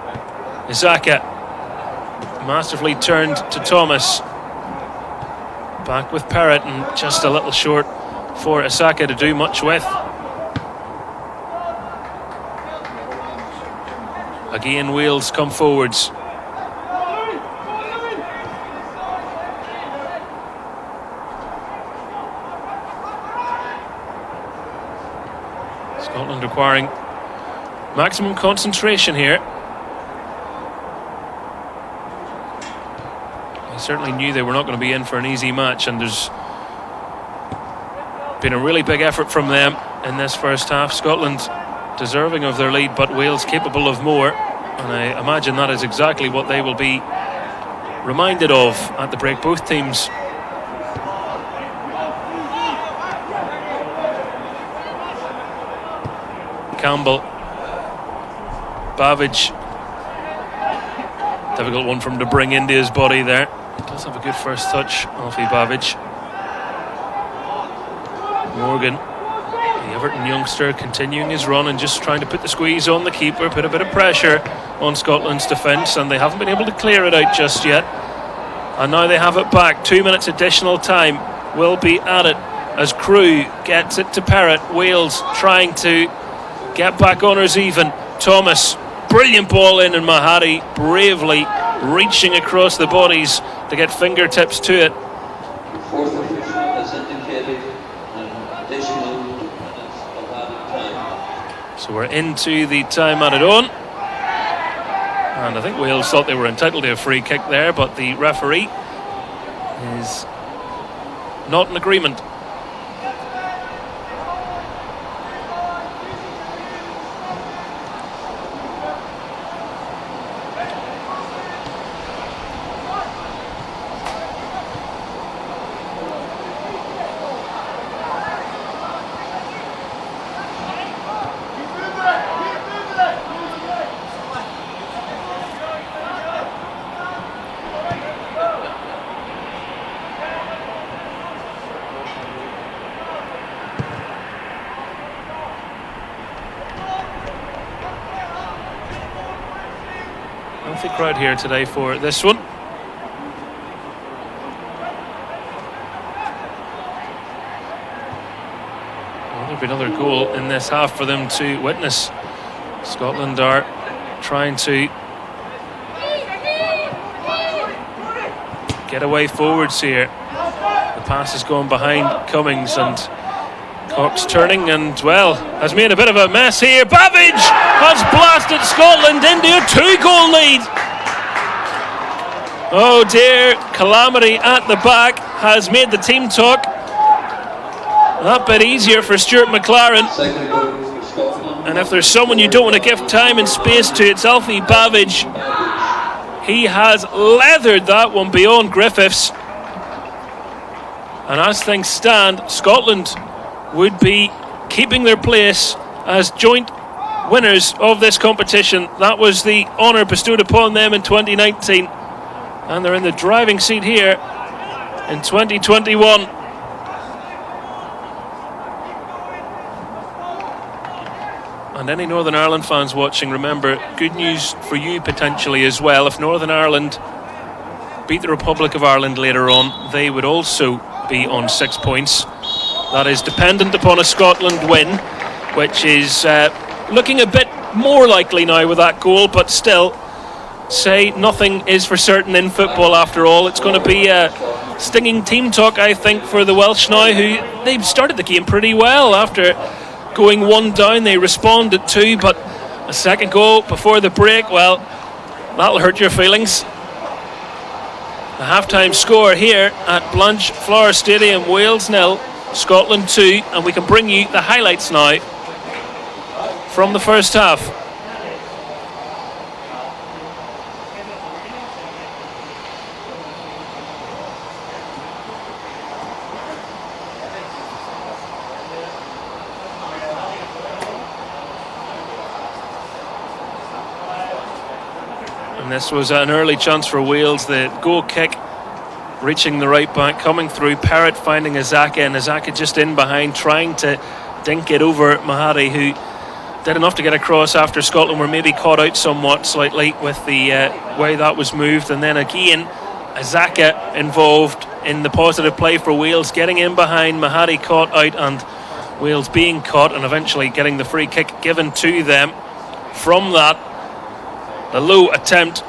Isaka masterfully turned to Thomas. Back with Parrott, and just a little short for Isaka to do much with. Again, Wales come forwards. Scotland requiring maximum concentration here. They certainly knew they were not going to be in for an easy match, and there's been a really big effort from them in this first half. Scotland deserving of their lead, but Wales capable of more, and I imagine that is exactly what they will be reminded of at the break, both teams. Campbell, Babbage, difficult one for him to bring into his body there. He does have a good first touch, Alfie Babbage. Morgan, the Everton youngster, continuing his run and just trying to put the squeeze on the keeper, put a bit of pressure on Scotland's defence, and they haven't been able to clear it out just yet. And now they have it back. 2 minutes additional time will be added as Crew gets it to Parrott. Wales trying to get back honours even. Thomas, brilliant ball in, and Mahari bravely reaching across the bodies to get fingertips to it. Fourth official has indicated an additional 2 minutes of added time. So we're into the time added on, and I think Wales thought they were entitled to a free kick there, but the referee is not in agreement. Healthy crowd here today for this one. Well, there'll be another goal in this half for them to witness. Scotland are trying to get away forwards here. The pass is going behind Cummings, and Cox turning and, well, has made a bit of a mess here. Babbage has blasted Scotland into a 2-goal lead. Oh dear, calamity at the back has made the team talk. that bit easier for Stuart McLaren. Second goal for Scotland. And if there's someone you don't want to give time and space to, it's Alfie Babbage. He has leathered that one beyond Griffiths. And as things stand, Scotland would be keeping their place as joint winners of this competition. That was the honour bestowed upon them in 2019. And they're in the driving seat here in 2021. And any Northern Ireland fans watching, remember, good news for you potentially as well. If Northern Ireland beat the Republic of Ireland later on, they would also be on 6 points. That is dependent upon a Scotland win, which is looking a bit more likely now with that goal, but still, say nothing is for certain in football after all. It's going to be a stinging team talk, I think, for the Welsh now, who they've started the game pretty well. After going one down, they responded two, but a second goal before the break, well, that'll hurt your feelings. The half-time score here at Blanchflower Stadium, Wales 0, Scotland 2, and we can bring you the highlights now from the first half. And this was an early chance for Wales. The goal kick reaching the right back, coming through, Parrott finding Azaka, and Azaka just in behind, trying to dink it over Mahari, who did enough to get across after Scotland were maybe caught out somewhat slightly with the way that was moved. And then again, Azaka involved in the positive play for Wales, getting in behind, Mahari caught out, and Wales being caught and eventually getting the free kick given to them. From that, the low attempt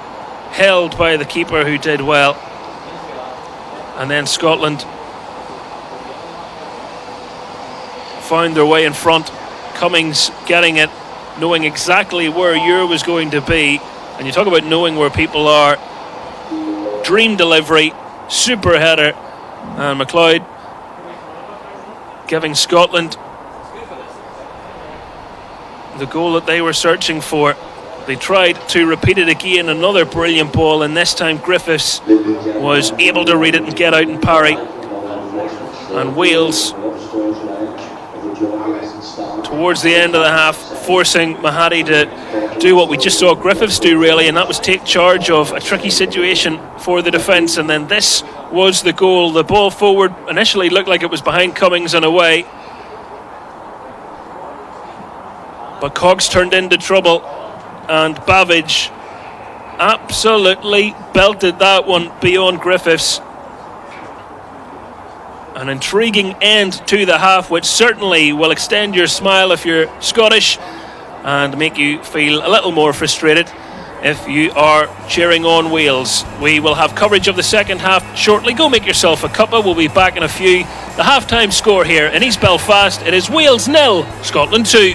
held by the keeper, who did well. And then Scotland found their way in front. Cummings getting it, knowing exactly where Ure was going to be. And you talk about knowing where people are. Dream delivery, super header, and McLeod giving Scotland the goal that they were searching for. They tried to repeat it again, another brilliant ball, and this time Griffiths was able to read it and get out and parry. And Wales, towards the end of the half, forcing Mahari to do what we just saw Griffiths do, really, and that was take charge of a tricky situation for the defence. And then this was the goal. The ball forward initially looked like it was behind Cummings and away, but Cogs turned into trouble, and Babbage absolutely belted that one beyond Griffiths. An intriguing end to the half, which certainly will extend your smile if you're Scottish and make you feel a little more frustrated if you are cheering on Wales. We will have coverage of the second half shortly. Go make yourself a cuppa. We'll be back in a few. The half-time score here in East Belfast, it is Wales 0, Scotland 2.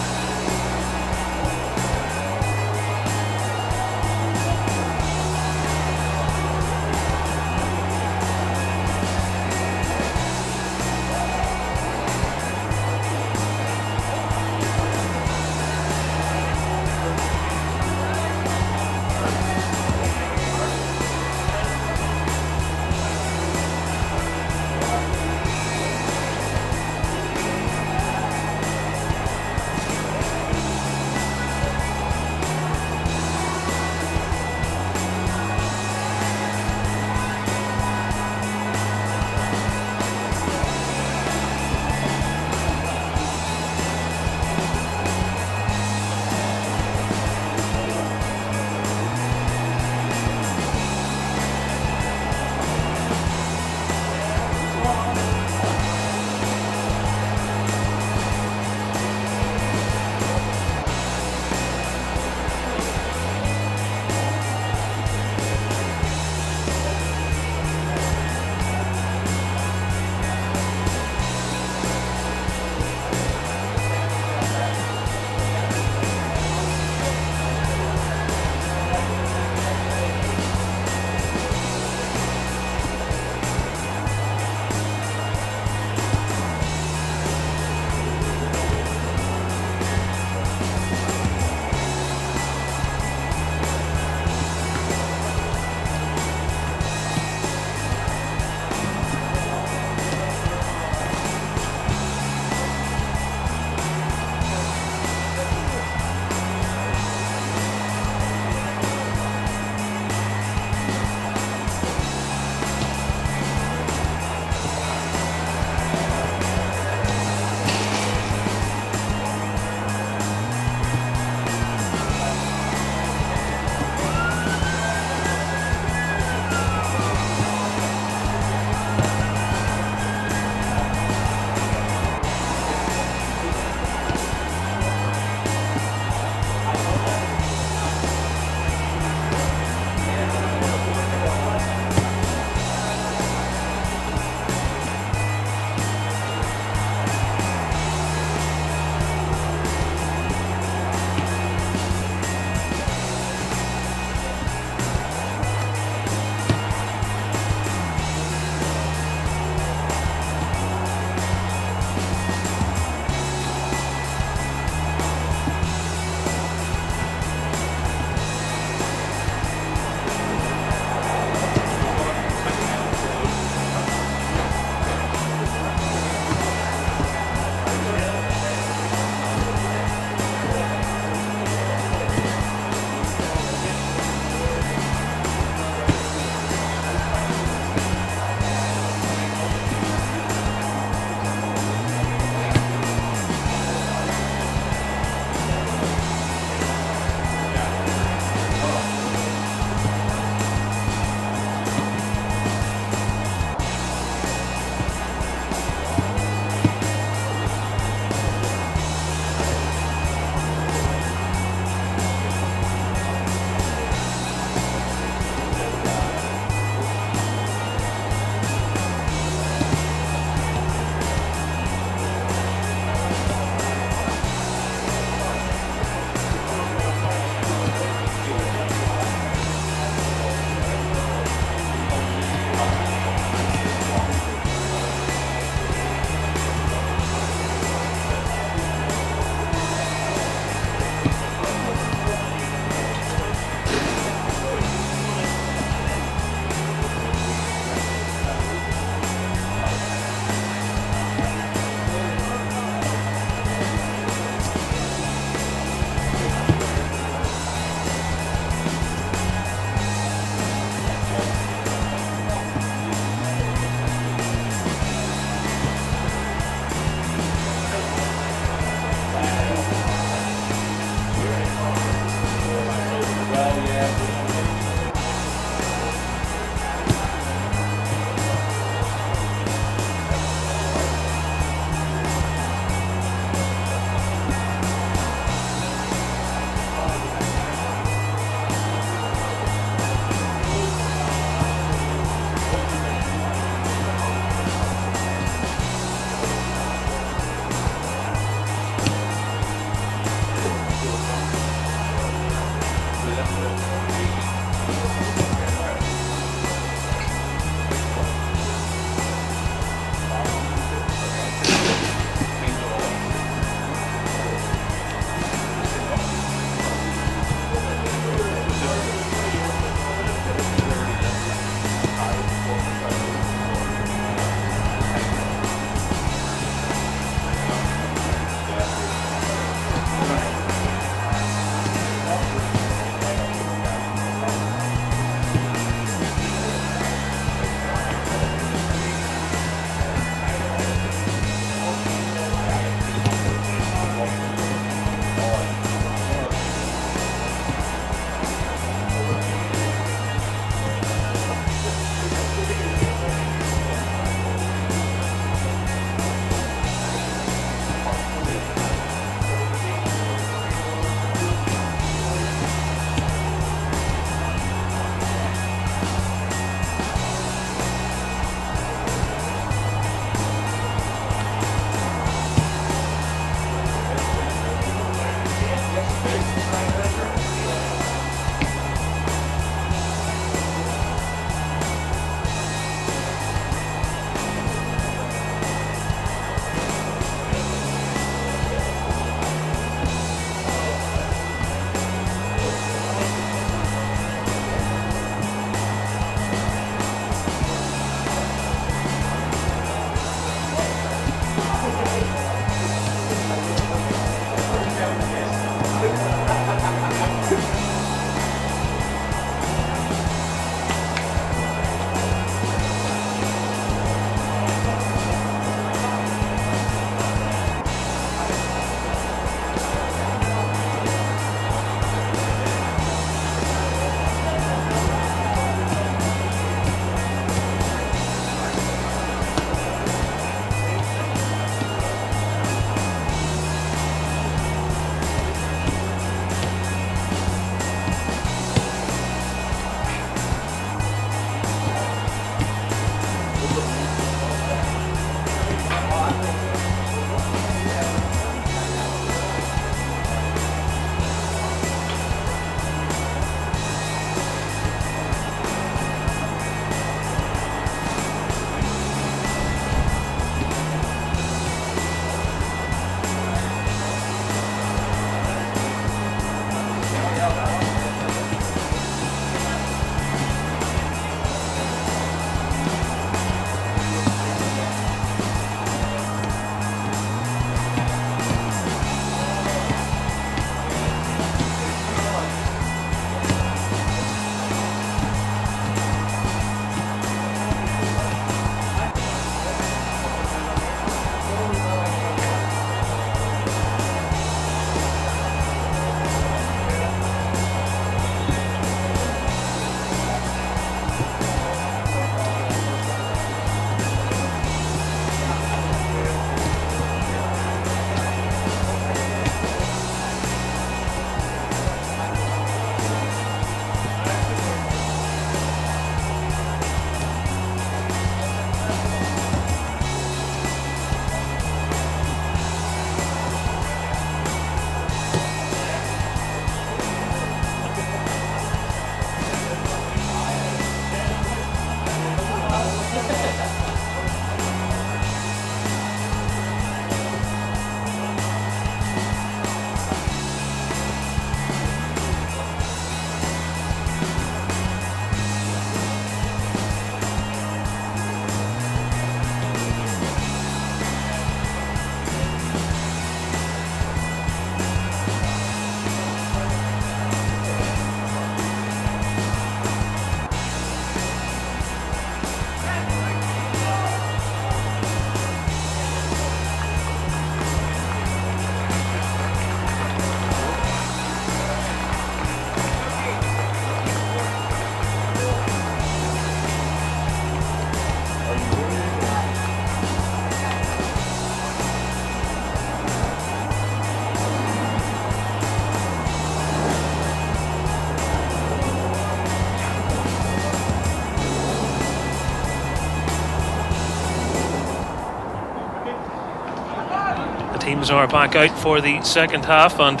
Teams are back out for the second half, and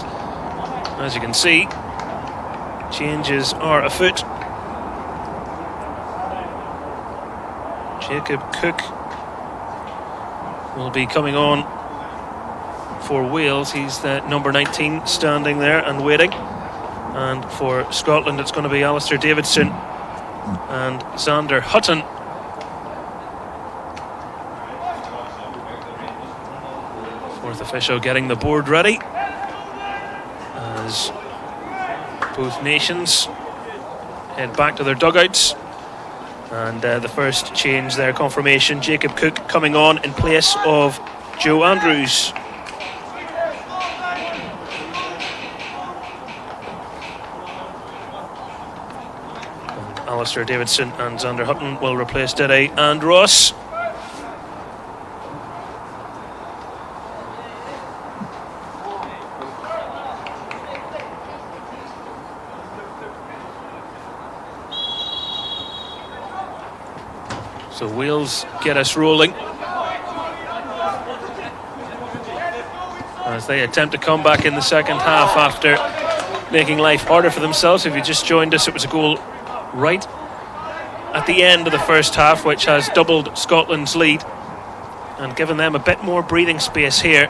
as you can see, changes are afoot. Jacob Cook will be coming on for Wales. He's the number 19 standing there and waiting. And for Scotland, it's going to be Alistair Davidson and Xander Hutton. Fourth official getting the board ready as both nations head back to their dugouts. And the first change there, confirmation, Jacob Cook coming on in place of Joe Andrews. And Alistair Davidson and Xander Hutton will replace Dede and Ross. So Wales get us rolling as they attempt to come back in the second half after making life harder for themselves. If you just joined us, it was a goal right at the end of the first half, which has doubled Scotland's lead and given them a bit more breathing space here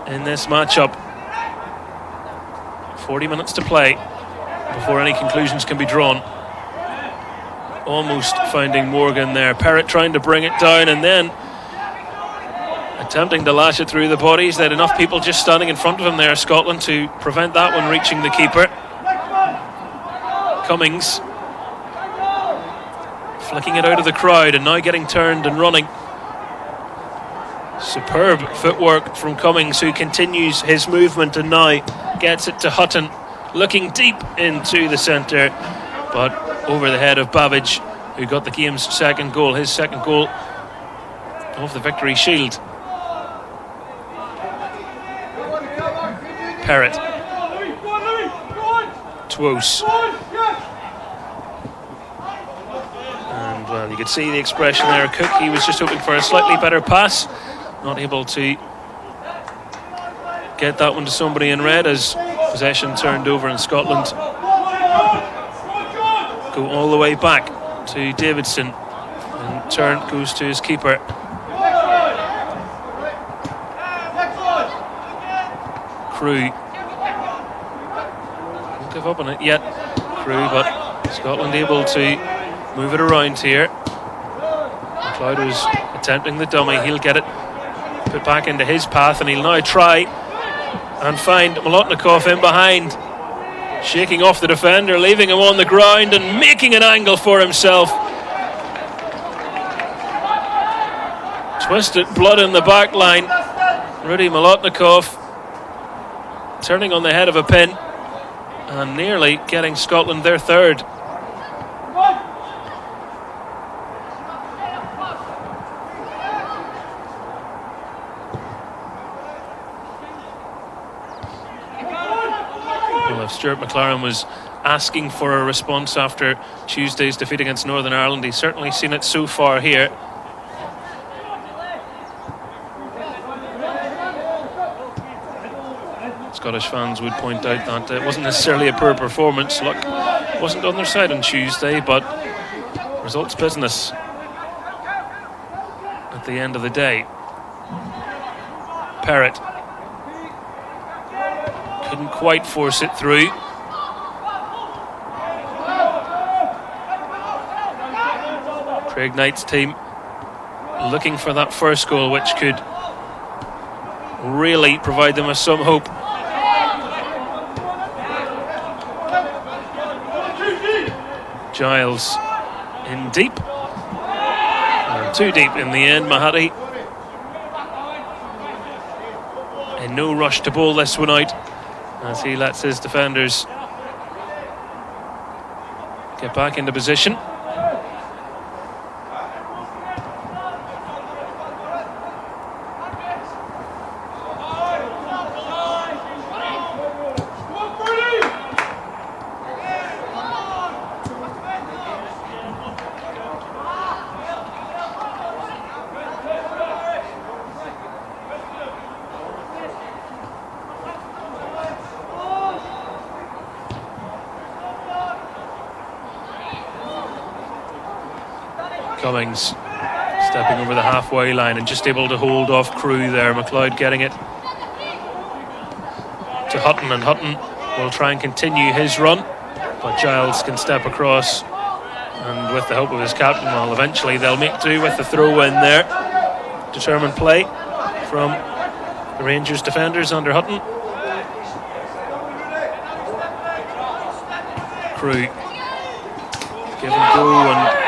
in this matchup. 40 minutes to play before any conclusions can be drawn. Almost finding Morgan there. Perrott trying to bring it down and then attempting to lash it through the bodies. They had enough people just standing in front of him there, Scotland, to prevent that one reaching the keeper. Cummings flicking it out of the crowd and now getting turned and running. Superb footwork from Cummings, who continues his movement and now gets it to Hutton, looking deep into the centre, but over the head of Babbage, who got the game's second goal, his second goal of the victory shield. Perrott, Twose, and well, you could see the expression there. Cook, he was just hoping for a slightly better pass, not able to get that one to somebody in red as possession turned over in Scotland. Go all the way back to Davidson, and turn goes to his keeper. Crew won't give up on it yet. Crew, but Scotland able to move it around here. McLeod was attempting the dummy. He'll get it put back into his path, and he'll now try and find Molotnikov in behind, shaking off the defender, leaving him on the ground and making an angle for himself. Twisted blood in the back line. Rudy Molotnikov turning on the head of a pin and nearly getting Scotland their third. Well, if Stuart McLaren was asking for a response after Tuesday's defeat against Northern Ireland, he's certainly seen it so far here. Scottish fans would point out that it wasn't necessarily a poor performance. Luck wasn't on their side on Tuesday, but results business at the end of the day. Perrott couldn't quite force it through. Craig Knight's team looking for that first goal, which could really provide them with some hope. Giles in deep, and too deep in the end. Mahati in no rush to bowl this one out as he lets his defenders get back into position. Cummings stepping over the halfway line and just able to hold off Crew there. McLeod getting it to Hutton, and Hutton will try and continue his run, but Giles can step across, and with the help of his captain, well, eventually they'll make do with the throw in there. Determined play from the Rangers defenders under Hutton. Crew give and go, and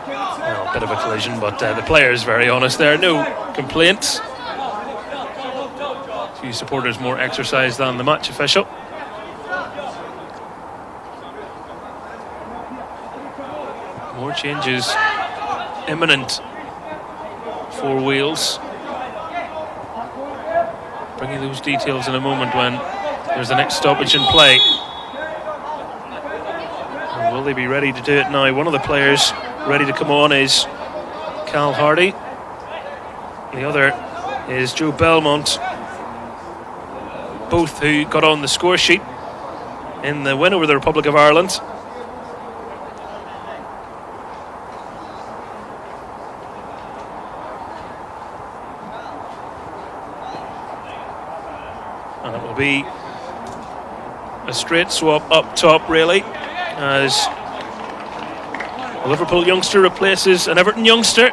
well, a bit of a collision, but the players very honest there, no complaints. A few supporters more exercised than the match official. More changes imminent for Wales. Bringing those details in a moment when there's the next stoppage in play. And will they be ready to do it now? One of the players ready to come on is Cal Hardy. The other is Joe Belmont. Both who got on the score sheet in the win over the Republic of Ireland. And it will be a straight swap up top, really, as a Liverpool youngster replaces an Everton youngster.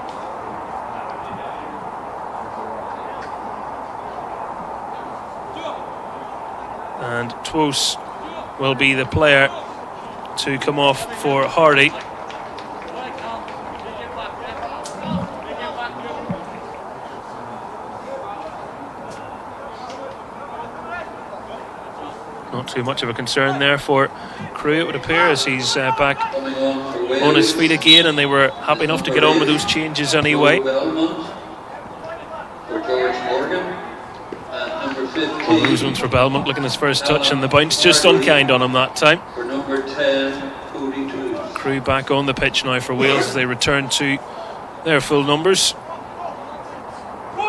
And Twos will be the player to come off for Hardy. Not too much of a concern there for Crew, it would appear, as he's back on his feet again, and they were happy enough to get on with those changes anyway. Roseman's for Belmont, looking his first touch, and the bounce just unkind on him that time. Crew back on the pitch now for Wales as they return to their full numbers. We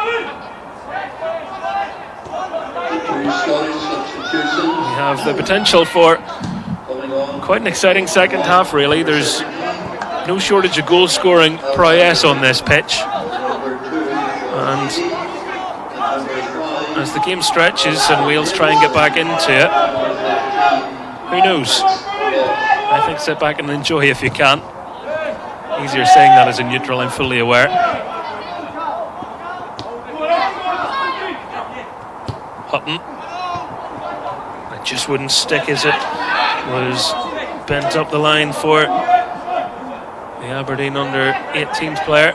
have the potential for quite an exciting second half, really. There's no shortage of goal scoring prowess on this pitch, and as the game stretches and Wales try and get back into it, who knows? I think sit back and enjoy if you can. Easier saying that as a neutral, I'm fully aware. Hutton. It just wouldn't stick as it was bent up the line for the Aberdeen under 18s player.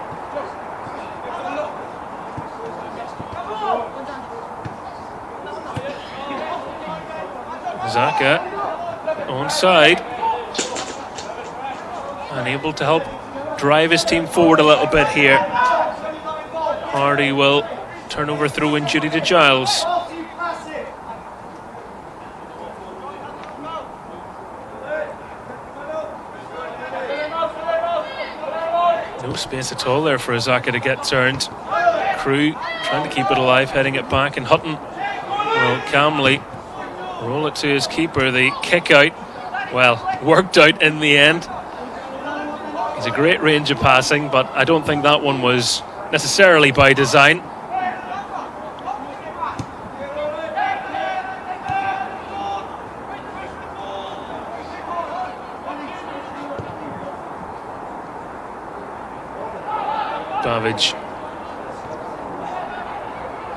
Zaka onside, unable to help drive his team forward a little bit here. Hardy will turn over throw-in duty to Giles. No space at all there for Zaka to get turned. Crew trying to keep it alive, heading it back, and Hutton will calmly roll it to his keeper. The kick out, well, worked out in the end. He's a great range of passing, but I don't think that one was necessarily by design. Davidge.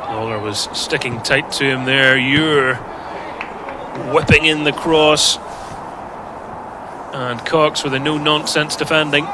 Lawler was sticking tight to him there. You're whipping in the cross, and Cox with a no-nonsense defending.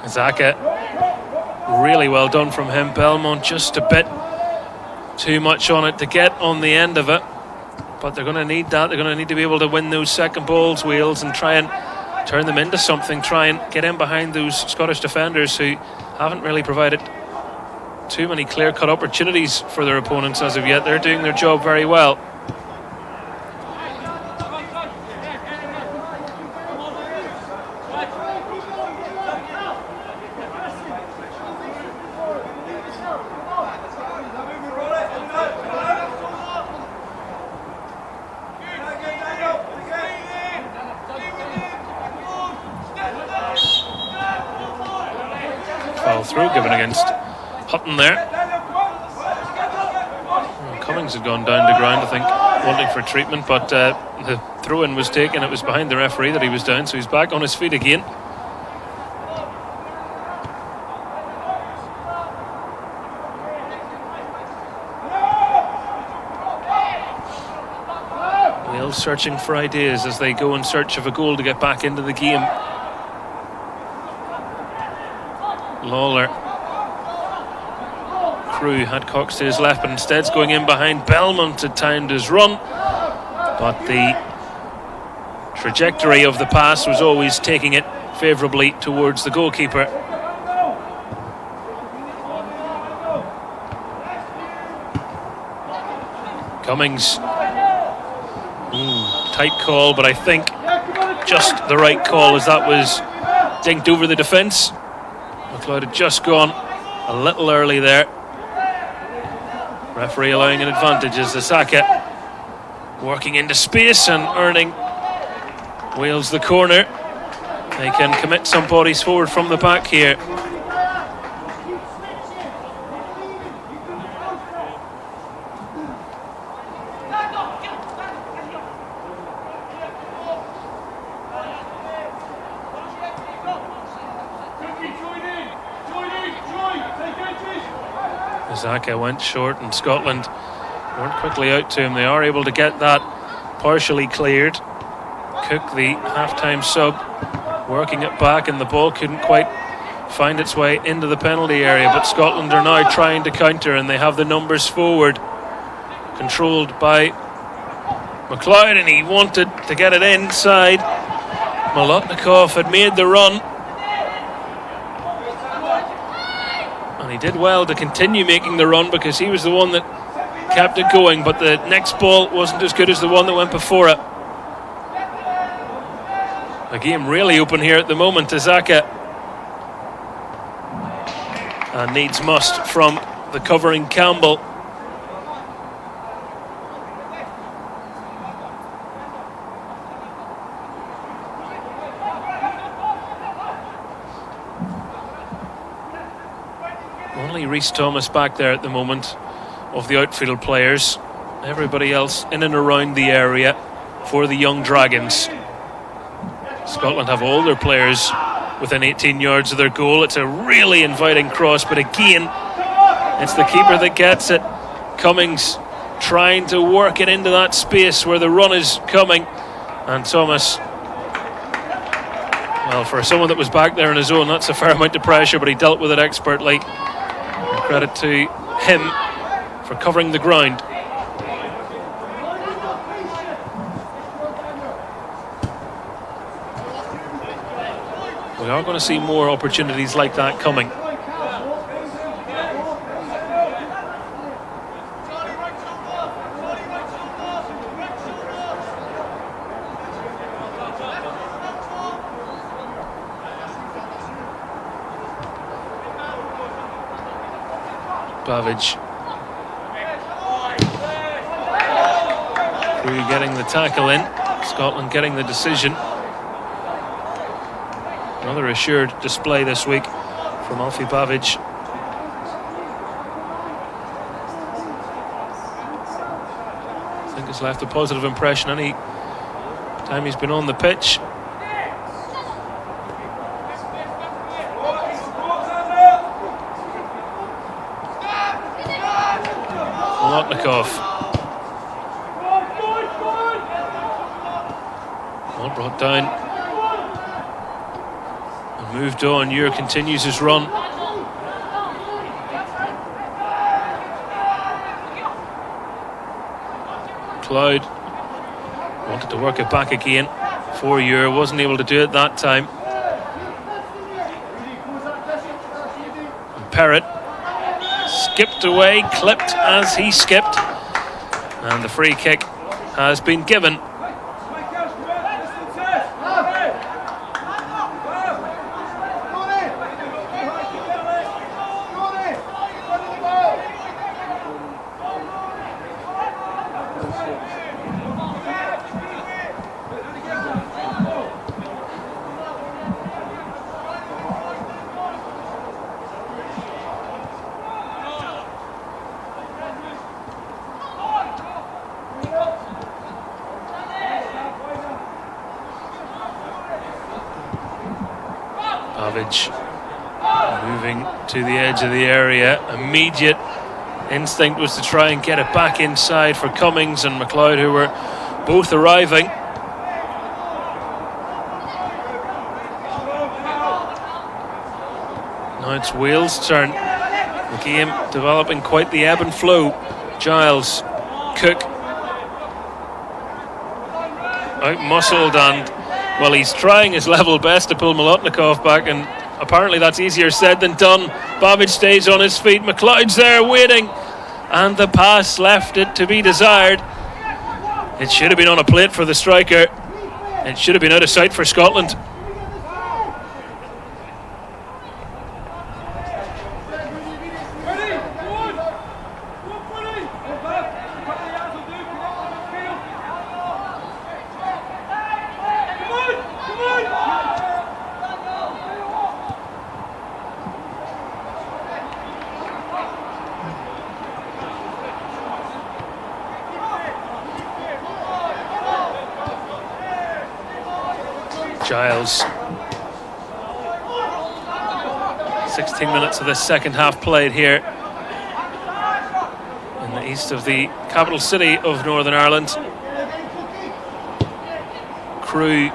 Zaka, really well done from him. Belmont just a bit too much on it to get on the end of it, but they're going to need that. They're going to need to be able to win those second balls, Wales, and try and turn them into something, try and get in behind those Scottish defenders who haven't really provided too many clear-cut opportunities for their opponents as of yet. They're doing their job very well. Foul throw given against Hutton there. Cummings had gone down to ground, I think, wanting for treatment, but the throw-in was taken. It was behind the referee that he was down, so he's back on his feet again. Wales searching for ideas as they go in search of a goal to get back into the game. Lawler. Crew had Cox to his left, but instead's going in behind. Belmont had timed his run, but the trajectory of the pass was always taking it favourably towards the goalkeeper. Cummings. Tight call, but I think just the right call, as that was dinked over the defence. McLeod had just gone a little early there. Referee allowing an advantage as Zasaka working into space and earning Wales the corner. They can commit some bodies forward from the back here. Zaka went short and Scotland weren't quickly out to him. They are able to get that partially cleared. Cook, the half-time sub, working it back, and the ball couldn't quite find its way into the penalty area, but Scotland are now trying to counter, and they have the numbers forward, controlled by McLeod, and he wanted to get it inside. Molotnikov had made the run, and he did well to continue making the run because he was the one that kept it going, but the next ball wasn't as good as the one that went before it. The game really open here at the moment. Zaka, and needs must from the covering Campbell. Only Rhys Thomas back there at the moment of the outfield players. Everybody else in and around the area for the Young Dragons. Scotland have all their players within 18 yards of their goal. It's a really inviting cross, but again, it's the keeper that gets it. Cummings trying to work it into that space where the run is coming, and Thomas, well, for someone that was back there on his own, that's a fair amount of pressure, but he dealt with it expertly. And credit to him for covering the ground. We are going to see more opportunities like that coming. Bavidge. Crew getting the tackle in. Scotland getting the decision. Another assured display this week from Alfie Bavidge. I think it's left a positive impression any time he's been on the pitch. Molotnikov. Well brought down. Moved on. Ure continues his run. Cloud wanted to work it back again for Ure, wasn't able to do it that time. And Perrott skipped away, clipped as he skipped, and the free kick has been given. Moving to the edge of the area. Immediate instinct was to try and get it back inside for Cummings and McLeod, who were both arriving. Now it's Wales' turn. The game developing quite the ebb and flow. Giles, Cook, out-muscled, and well, he's trying his level best to pull Molotnikov back, and apparently that's easier said than done. Babic stays on his feet. McLeod's there waiting, and the pass left it to be desired. It should have been on a plate for the striker. It should have been out of sight for Scotland. Giles. 16 minutes of the second half played here in the east of the capital city of Northern Ireland. Crew.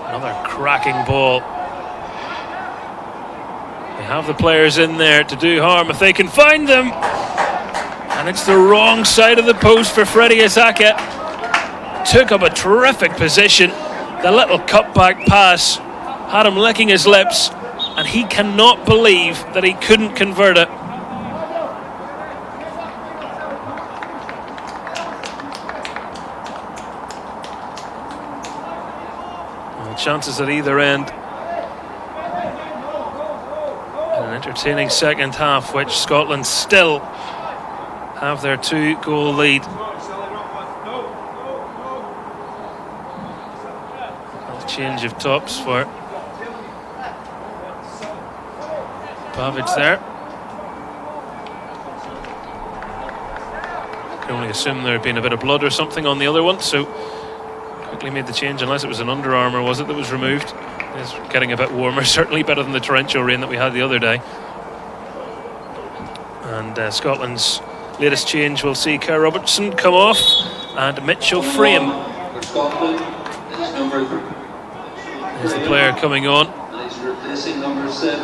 Another cracking ball. They have the players in there to do harm if they can find them. And it's the wrong side of the post for Freddie Isaka. Took up a terrific position. The little cutback pass had him licking his lips, and he cannot believe that he couldn't convert it. Well, chances at either end. An entertaining second half, which Scotland still have their 2-goal lead. Change of tops for Babic there. Can only assume there had been a bit of blood or something on the other one, so quickly made the change, unless it was an underarm, was it, that was removed. It's getting a bit warmer, certainly better than the torrential rain that we had the other day. And Scotland's latest change will see Kerr Robertson come off and Mitchell Frame. For Scotland is number 3. Is the player coming on. And he's replacing number 7,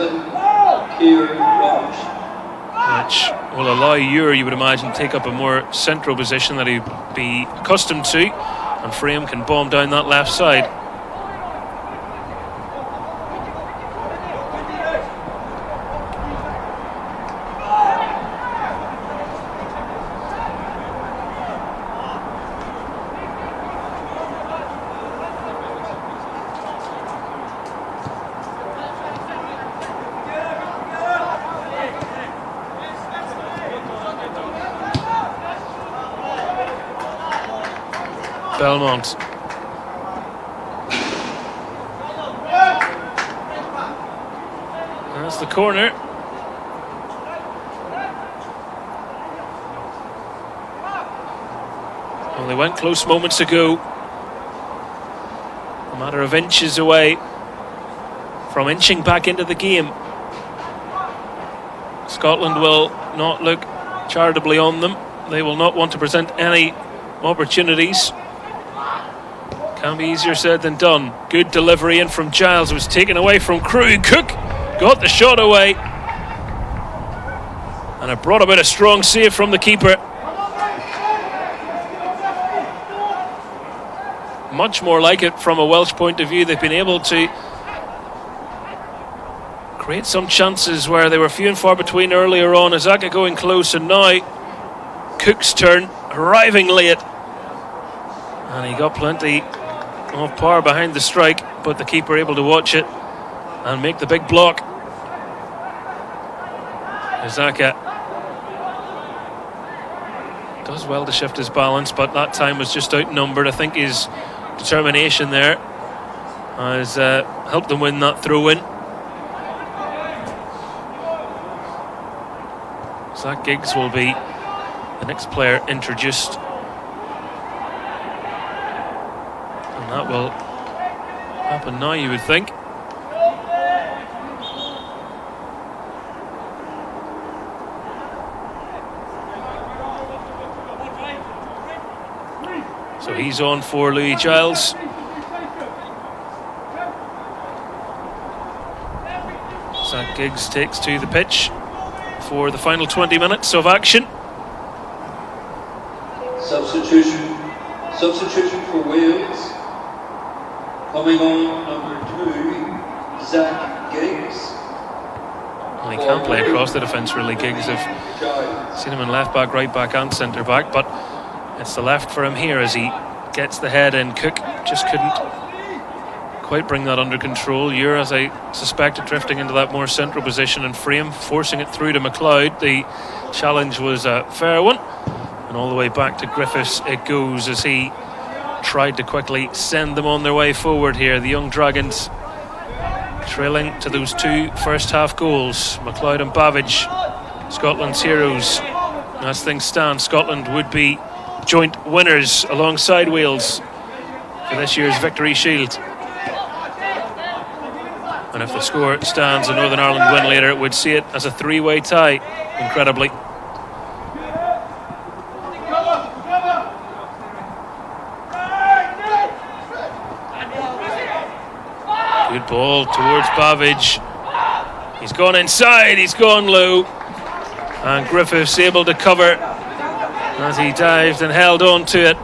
Kieran Roberts. Which will allow you would imagine, take up a more central position that he'd be accustomed to. And Frame can bomb down that left side. Belmont. That's the corner. Well, they went close moments ago. A matter of inches away from inching back into the game. Scotland will not look charitably on them. They will not want to present any opportunities. Can be easier said than done. Good delivery in from Giles. It was taken away from Crew. Cook got the shot away, and it brought about a strong save from the keeper. Much more like it from a Welsh point of view. They've been able to create some chances where they were few and far between earlier on. Azaka going close, and now Cook's turn, arriving late. And he got plenty of power behind the strike, but the keeper able to watch it and make the big block. Azaka does well to shift his balance, but that time was just outnumbered. I think his determination there has helped them win that throw-in. Zach Giggs will be the next player introduced, and that will happen now, you would think. So he's on for Louis Giles. Zach Giggs takes to the pitch for the final 20 minutes of action. Substitution for Wales. Coming on, number 2, Zach Giggs. Well, he can play across the defence, really, Giggs. I've seen him in left back, right back and centre back, but it's the left for him here as he gets the head in. Cook just couldn't quite bring that under control. You're, as I suspected, drifting into that more central position and frame, forcing it through to McLeod. The challenge was a fair one, and all the way back to Griffiths it goes as he tried to quickly send them on their way forward here. The Young Dragons trailing to those 2 first half goals. McLeod and Babbage, Scotland's heroes. As things stand, Scotland would be joint winners alongside Wales for this year's Victory Shield. And if the score stands and Northern Ireland win later, it would see it as a 3-way tie, incredibly. Good ball towards Babbage. He's gone inside, he's gone low. And Griffiths able to cover as he dived and held on to it.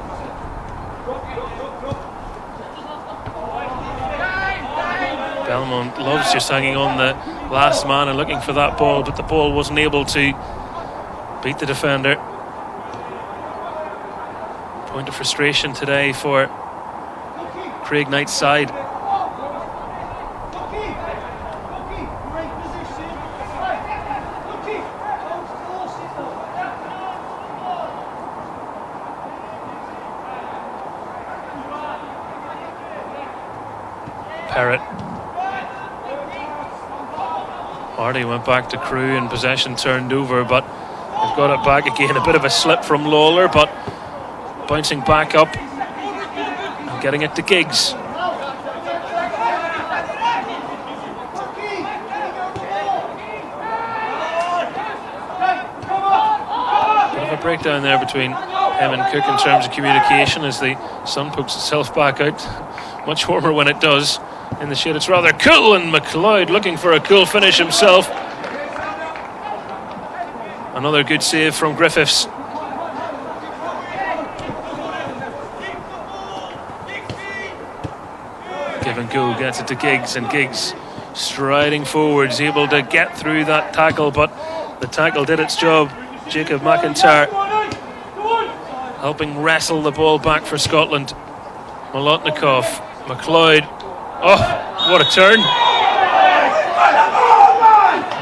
Belmont loves just hanging on the last man and looking for that ball, but the ball wasn't able to beat the defender. Point of frustration today for Craig Knight's side. Perrott. Hardy went back to Crew and possession turned over, but they've got it back again. A bit of a slip from Lawler, but bouncing back up and getting it to Giggs. Bit of a breakdown there between him and Cook in terms of communication as the sun pokes itself back out. Much warmer when it does. In the shade it's rather cool, and McLeod looking for a cool finish himself. Another good save from Griffiths. Give and go, gets it to Giggs, and Giggs striding forwards, able to get through that tackle, but the tackle did its job. Jacob McIntyre helping wrestle the ball back for Scotland. Molotnikov, McLeod. Oh, what a turn.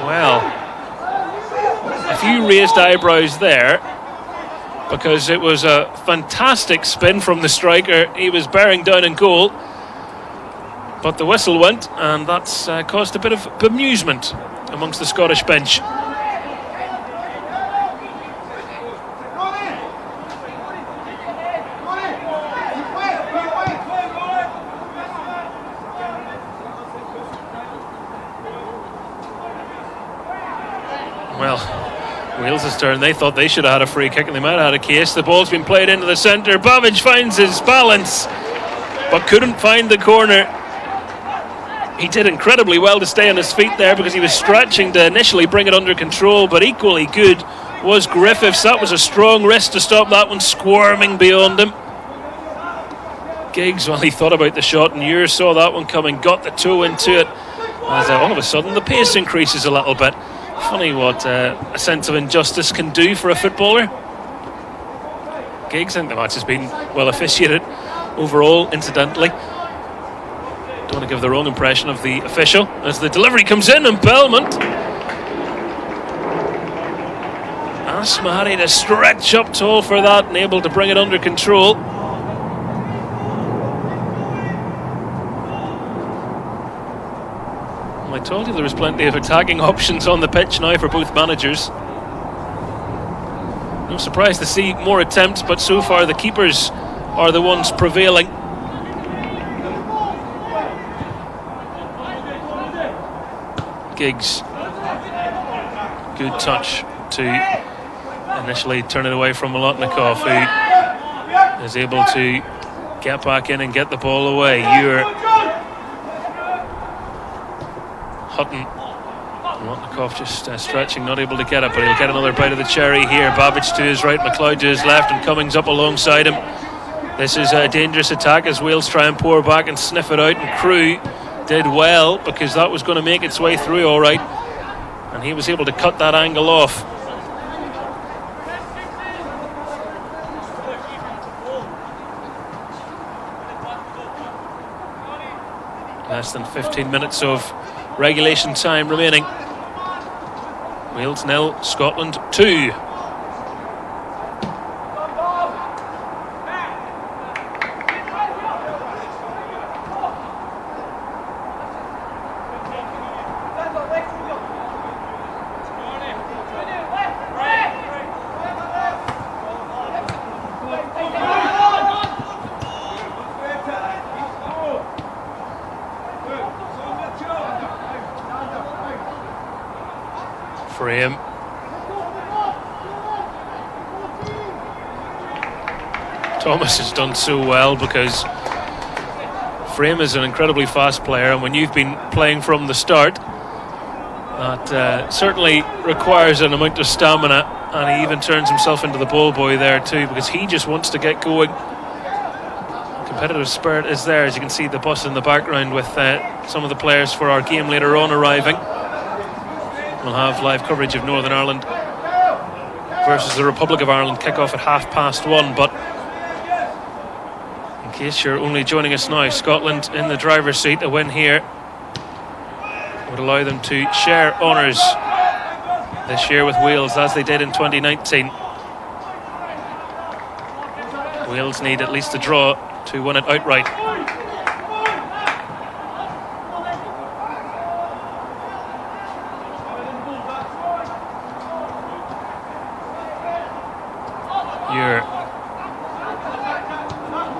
Well, a few raised eyebrows there, because it was a fantastic spin from the striker. He was bearing down in goal, but the whistle went, and that's caused a bit of bemusement amongst the Scottish bench. Well, Wales' turn. They thought they should have had a free kick and they might have had a case. The ball's been played into the centre. Babbage finds his balance but couldn't find the corner. He did incredibly well to stay on his feet there because he was stretching to initially bring it under control, but equally good was Griffiths. That was a strong wrist to stop that one squirming beyond him. Giggs, well, he thought about the shot, and Ure saw that one coming, got the toe into it, as all of a sudden the pace increases a little bit. Funny what a sense of injustice can do for a footballer. Giggs, I think the match has been well officiated overall, incidentally. Don't want to give the wrong impression of the official as the delivery comes in, and Belmont asks Mahari to stretch up tall for that and able to bring it under control. Well, I told you there was plenty of attacking options on the pitch now for both managers. No surprise to see more attempts, but so far the keepers are the ones prevailing. Giggs, good touch to initially turn it away from Molotnikov, who is able to get back in and get the ball away. Hutton, Molotnikov just stretching, not able to get it, but he'll get another bite of the cherry here. Babic to his right, McLeod to his left, and Cummings up alongside him. This is a dangerous attack as Wales try and pour back and sniff it out, and Crew did well because that was going to make its way through all right, and he was able to cut that angle off. Less than 15 minutes of regulation time remaining. Wales 0, Scotland 2. Frame. Thomas has done so well because Frame is an incredibly fast player, and when you've been playing from the start, that certainly requires an amount of stamina, and he even turns himself into the ball boy there too because he just wants to get going. Competitive spirit is there, as you can see the bus in the background with some of the players for our game later on arriving. We'll have live coverage of Northern Ireland versus the Republic of Ireland kickoff at 1:30. But in case you're only joining us now, Scotland in the driver's seat. A win here would allow them to share honours this year with Wales as they did in 2019. Wales need at least a draw to win it outright.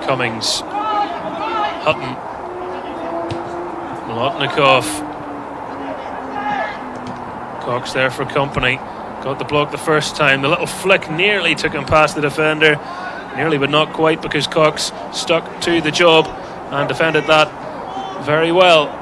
Cummings, Hutton, Molotnikov, Cox there for company, got the block the first time. The little flick nearly took him past the defender, nearly but not quite, because Cox stuck to the job and defended that very well.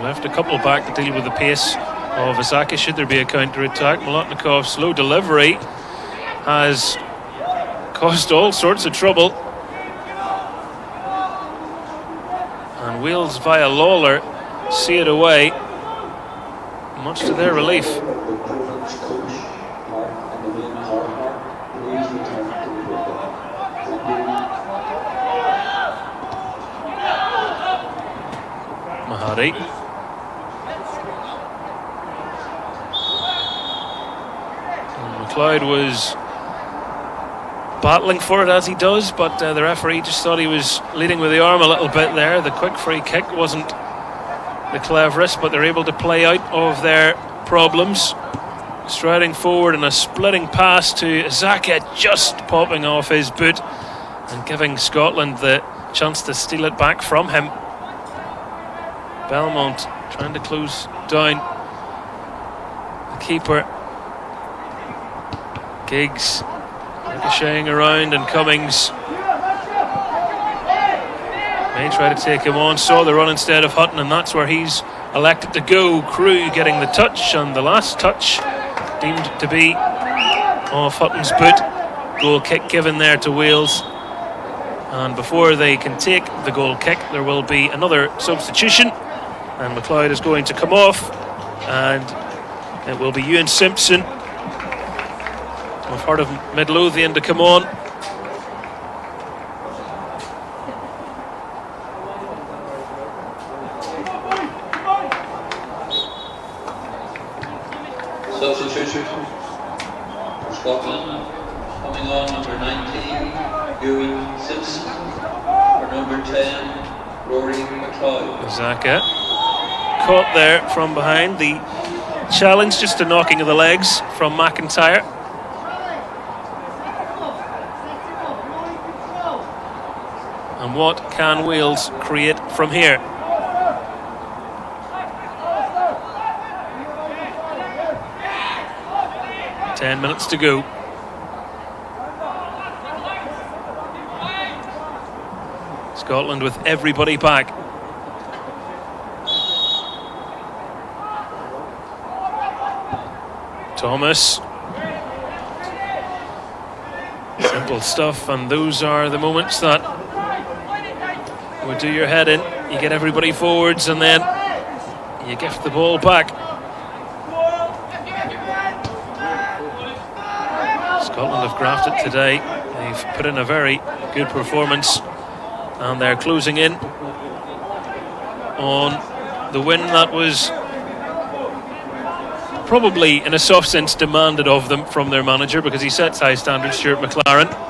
Left a couple back to deal with the pace of Asaka should there be a counter-attack. Molotnikov's slow delivery has caused all sorts of trouble, and Wales via Lawler see it away, much to their relief. Mahari. McLeod was battling for it as he does, but the referee just thought he was leading with the arm a little bit there. The quick free kick wasn't the cleverest, but they're able to play out of their problems. Striding forward and a splitting pass to Zaka, just popping off his boot and giving Scotland the chance to steal it back from him. Belmont trying to close down the keeper. Giggs ricocheting around, and Cummings may try to take him on. Saw the run instead of Hutton, and that's where he's elected to go. Crew getting the touch, and the last touch deemed to be off Hutton's boot. Goal kick given there to Wales. And before they can take the goal kick, there will be another substitution. And McLeod is going to come off. And it will be Ewan Simpson of Heart of Midlothian to come on. Substitution for Scotland. Coming on, number 19, Ewan Simpson. For number 10, Rory McLeod. Zaka caught there from behind. The challenge, just a knocking of the legs from McIntyre. And what can Wales create from here? Ten minutes to go. Scotland with everybody back. Thomas. Simple stuff, and those are the moments that would do your head in. You get everybody forwards and then you gift the ball back. Scotland have grafted today. They've put in a very good performance, and they're closing in on the win that was probably, in a soft sense, demanded of them from their manager, because he sets high standards, Stuart McLaren.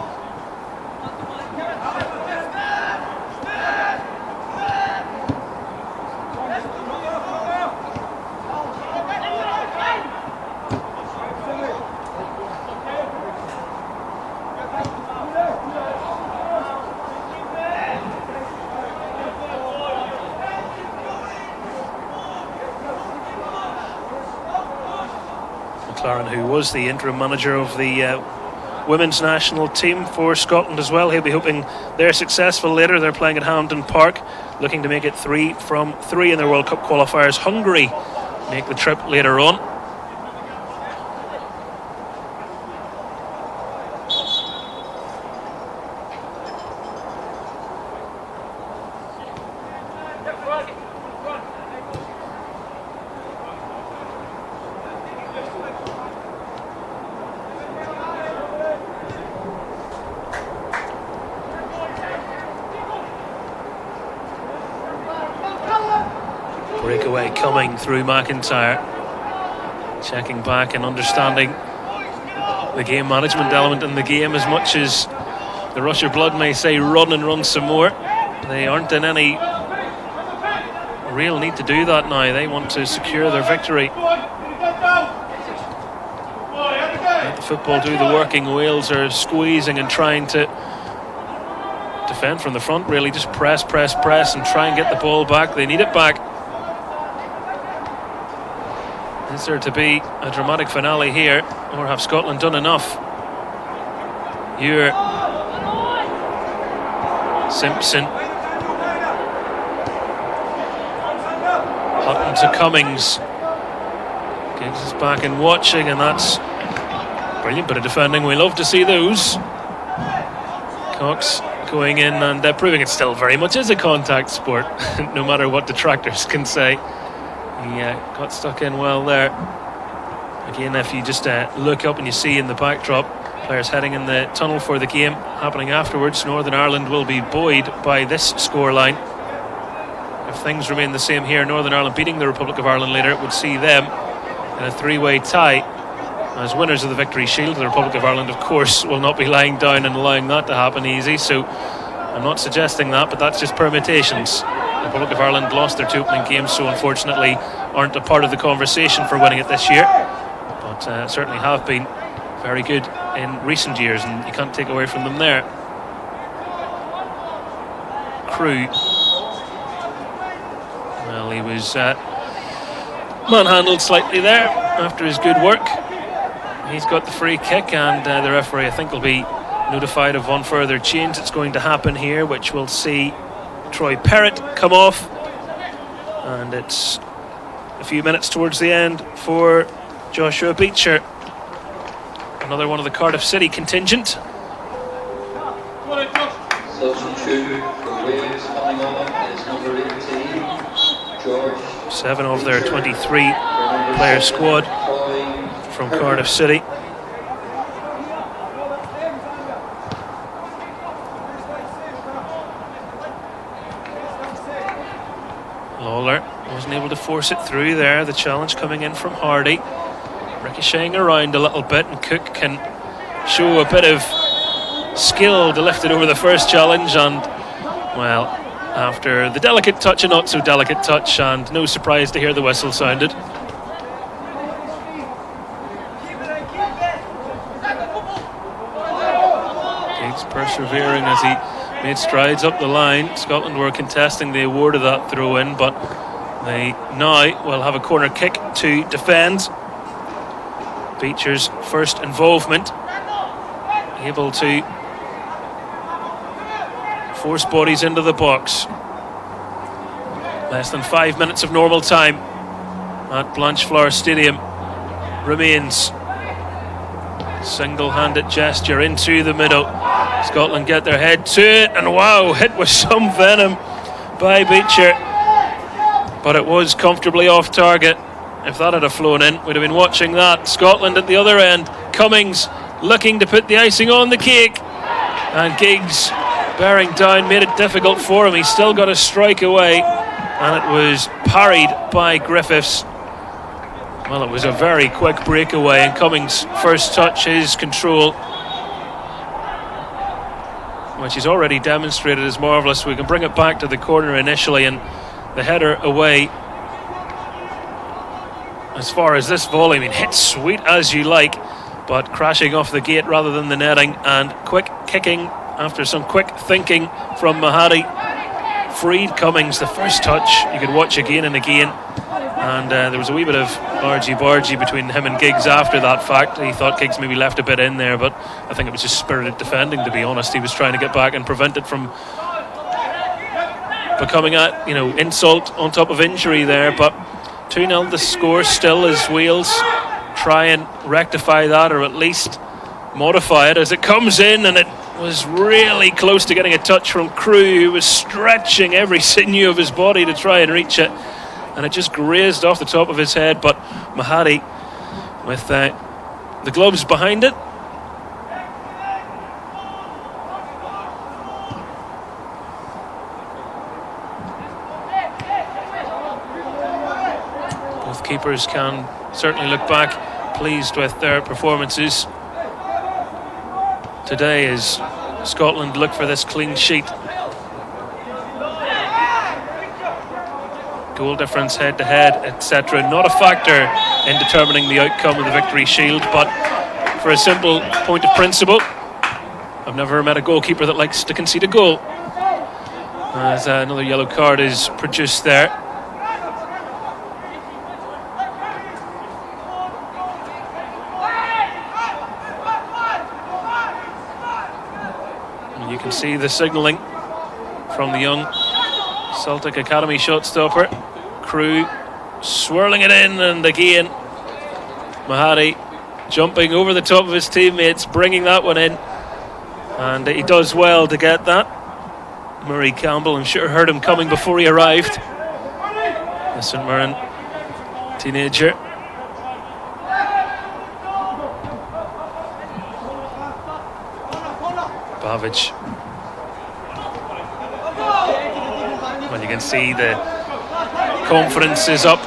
Who was the interim manager of the women's national team for Scotland as well. He'll be hoping they're successful later. They're playing at Hampden Park, looking to make it 3 from 3 in their World Cup qualifiers. Hungary make the trip later on. Breakaway coming through McIntyre, checking back and understanding the game management element in the game. As much as the Rush of Blood may say run and run some more, they aren't in any real need to do that now. They want to secure their victory. Let the football do the working. Wales are squeezing and trying to defend from the front, really just press and try and get the ball back. They need it back. Is there to be a dramatic finale here, or have Scotland done enough? Here, Simpson, Hutton to Cummings. Giggs is back and watching, and that's brilliant bit of defending. We love to see those. Cox going in and proving it still very much is a contact sport, no matter what detractors can say. He got stuck in well there. Again, if you just look up and you see in the backdrop players heading in the tunnel for the game happening afterwards, Northern Ireland will be buoyed by this scoreline. If things remain the same here, Northern Ireland beating the Republic of Ireland later, it would see them in a 3-way tie as winners of the Victory Shield. The Republic of Ireland, of course, will not be lying down and allowing that to happen easy, so I'm not suggesting that, but that's just permutations. The Republic of Ireland lost their 2 opening games, so unfortunately aren't a part of the conversation for winning it this year, but certainly have been very good in recent years, and you can't take away from them there. Crew, well, he was manhandled slightly there after his good work. He's got the free kick, and the referee, I think, will be notified of one further change that's going to happen here, which will see Troy Perrott come off, and it's a few minutes towards the end for Joshua Beecher, another one of the Cardiff City contingent. Substitute for Wales coming on is number 18, George. 7 of their 23 player squad from Cardiff City. Lawler wasn't able to force it through there. The challenge coming in from Hardy, ricocheting around a little bit, and Cook can show a bit of skill to lift it over the first challenge, and well, after the delicate touch, a not so delicate touch, and no surprise to hear the whistle sounded. Giggs persevering as he made strides up the line. Scotland were contesting the award of that throw-in, but they now will have a corner kick to defend. Beecher's first involvement, able to force bodies into the box. Less than 5 minutes of normal time at Blanchflower Stadium remains. Single-handed gesture into the middle. Scotland get their head to it, and wow, hit with some venom by Beecher, but it was comfortably off target. If that had flown in, we'd have been watching that. Scotland at the other end, Cummings looking to put the icing on the cake, and Giggs bearing down made it difficult for him. He still got a strike away, and it was parried by Griffiths. Well, it was a very quick breakaway, and Cummings' first touch, his control, which he's already demonstrated, is marvellous. We can bring it back to the corner initially, and the header away. As far as this volley, I mean, hit sweet as you like, but crashing off the gate rather than the netting, and quick kicking after some quick thinking from Mahadi. Freed Cummings. The first touch you could watch again and again, and there was a wee bit of argy-bargy between him and Giggs after that fact. He thought Giggs maybe left a bit in there, but I think it was just spirited defending, to be honest. He was trying to get back and prevent it from becoming a, insult on top of injury there. But 2-0 the score still, as Wales try and rectify that, or at least modify it as it comes in, and it was really close to getting a touch from Crew, who was stretching every sinew of his body to try and reach it, and it just grazed off the top of his head. But Mahadi with the gloves behind it. Both keepers can certainly look back pleased with their performances today, as Scotland look for this clean sheet. Goal difference head to head, etc., not a factor in determining the outcome of the Victory Shield, but for a simple point of principle, I've never met a goalkeeper that likes to concede a goal. As another yellow card is produced there. And you can see the signalling from the young Celtic Academy shot stopper. Crew swirling it in, and again Mahadi jumping over the top of his teammates, bringing that one in, and he does well to get that. Murray Campbell, I'm sure, heard him coming before he arrived. The St Mirren teenager. Bavic. Well, you can see the confidence is up.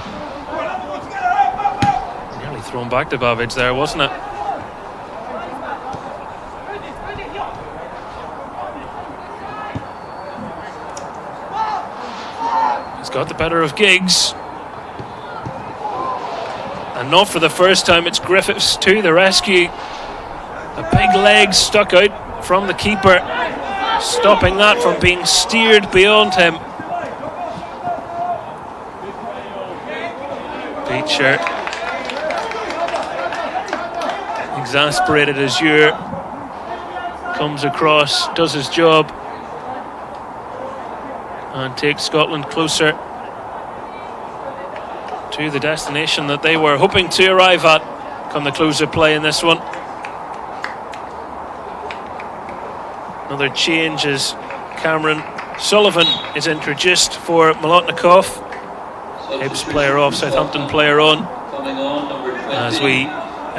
Nearly thrown back to Bavic there, wasn't it? He's got the better of Giggs. And not for the first time, it's Griffiths to the rescue. A big leg stuck out from the keeper, stopping that from being steered beyond him. Beecher, exasperated as you, comes across, does his job, and takes Scotland closer to the destination that they were hoping to arrive at come the close of play in this one. Another change as Cameron Sullivan is introduced for Molotnikov. Hibs player off, Southampton player on, as we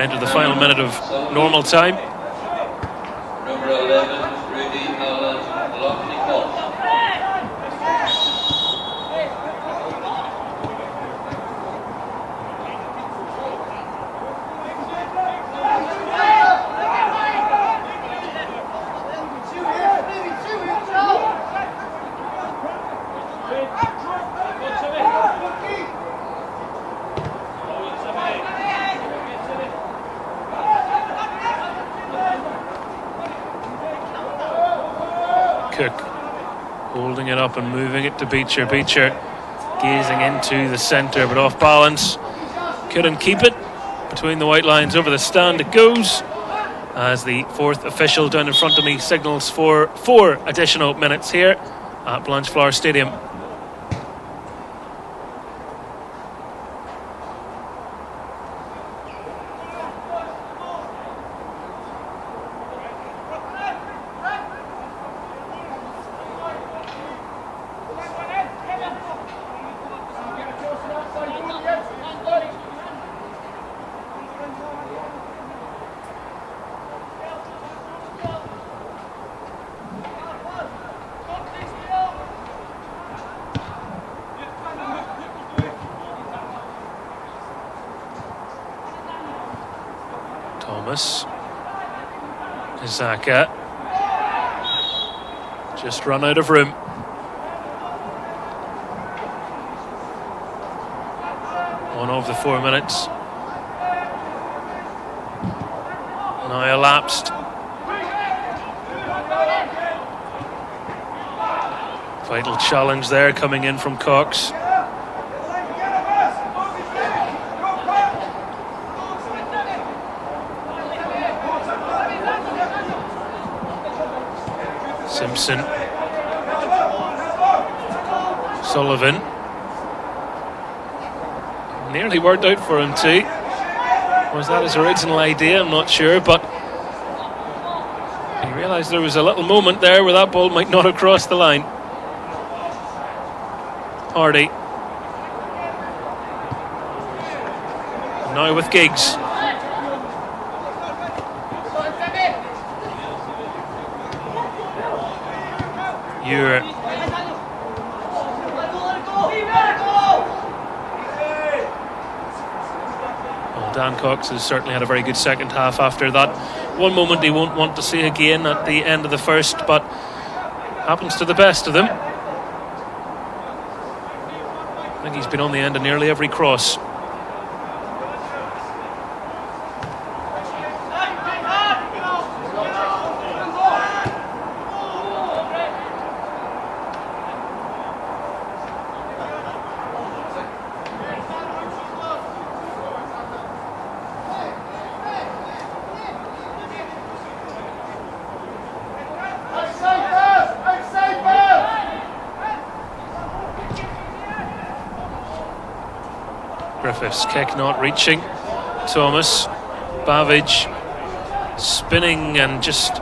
enter the final minute of normal time. Number 11, Molotnikov. Cook holding it up and moving it to Beecher. Beecher gazing into the centre, but off balance. Couldn't keep it. Between the white lines, over the stand it goes, as the fourth official down in front of me signals for 4 additional minutes here at Blanchflower Stadium. Thomas, Zaka, just run out of room. One of the 4 minutes now elapsed. Vital challenge there coming in from Cox. Simpson, Sullivan, nearly worked out for him too. Was that his original idea? I'm not sure, but he realised there was a little moment there where that ball might not have crossed the line. Hardy, and now with Giggs. Ewer. Well, Dan Cox has certainly had a very good second half after that. One moment he won't want to see again at the end of the first, but happens to the best of them. I think he's been on the end of nearly every cross. Griffiths kick not reaching. Thomas, Bavidge spinning and just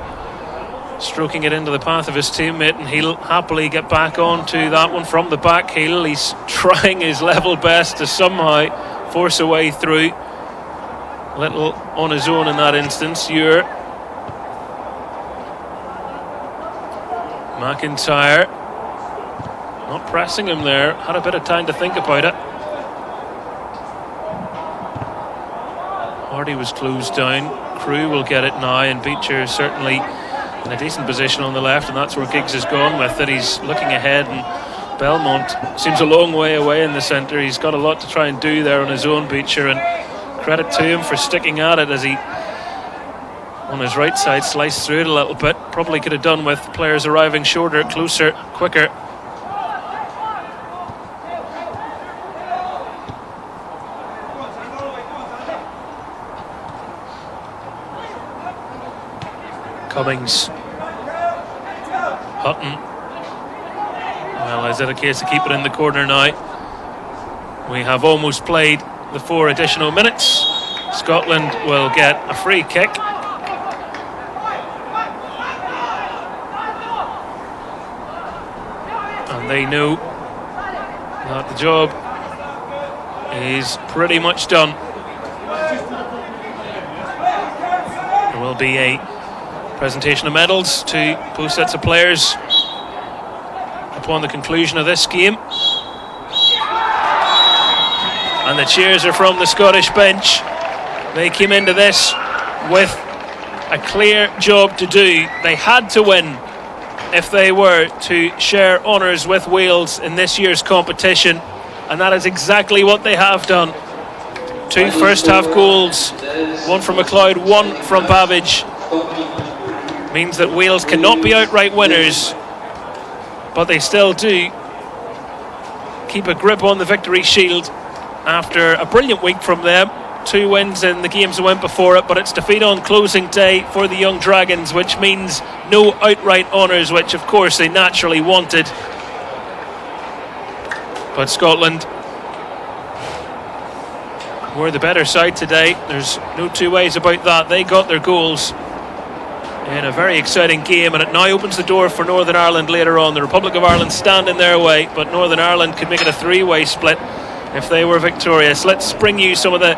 stroking it into the path of his teammate, and he'll happily get back onto that one from the back heel. He's trying his level best to somehow force a way through. Little on his own in that instance. Ewer, McIntyre not pressing him there, had a bit of time to think about it. Hardy was closed down. Crew will get it now, and Beecher certainly in a decent position on the left, and that's where Giggs has gone with it. He's looking ahead, and Belmont seems a long way away in the centre. He's got a lot to try and do there on his own, Beecher, and credit to him for sticking at it as he, on his right side, sliced through it a little bit. Probably could have done with players arriving shorter, closer, quicker. Cummings, Hutton. Well, is it a case to keep it in the corner now? We have almost played the 4 additional minutes. Scotland will get a free kick. And they know that the job is pretty much done. There will be a presentation of medals to both sets of players upon the conclusion of this game. And the cheers are from the Scottish bench. They came into this with a clear job to do. They had to win if they were to share honours with Wales in this year's competition, and that is exactly what they have done. 2 first half goals, 1 from McLeod, 1 from Babbage. Means that Wales cannot be outright winners, but they still do keep a grip on the victory shield after a brilliant week from them. 2 wins in the games that went before it, but it's defeat on closing day for the Young Dragons, which means no outright honours, which of course they naturally wanted. But Scotland were the better side today. There's no two ways about that. They got their goals in a very exciting game, and it now opens the door for Northern Ireland later on. The Republic of Ireland stand in their way, but Northern Ireland could make it a 3-way split if they were victorious. Let's bring you some of the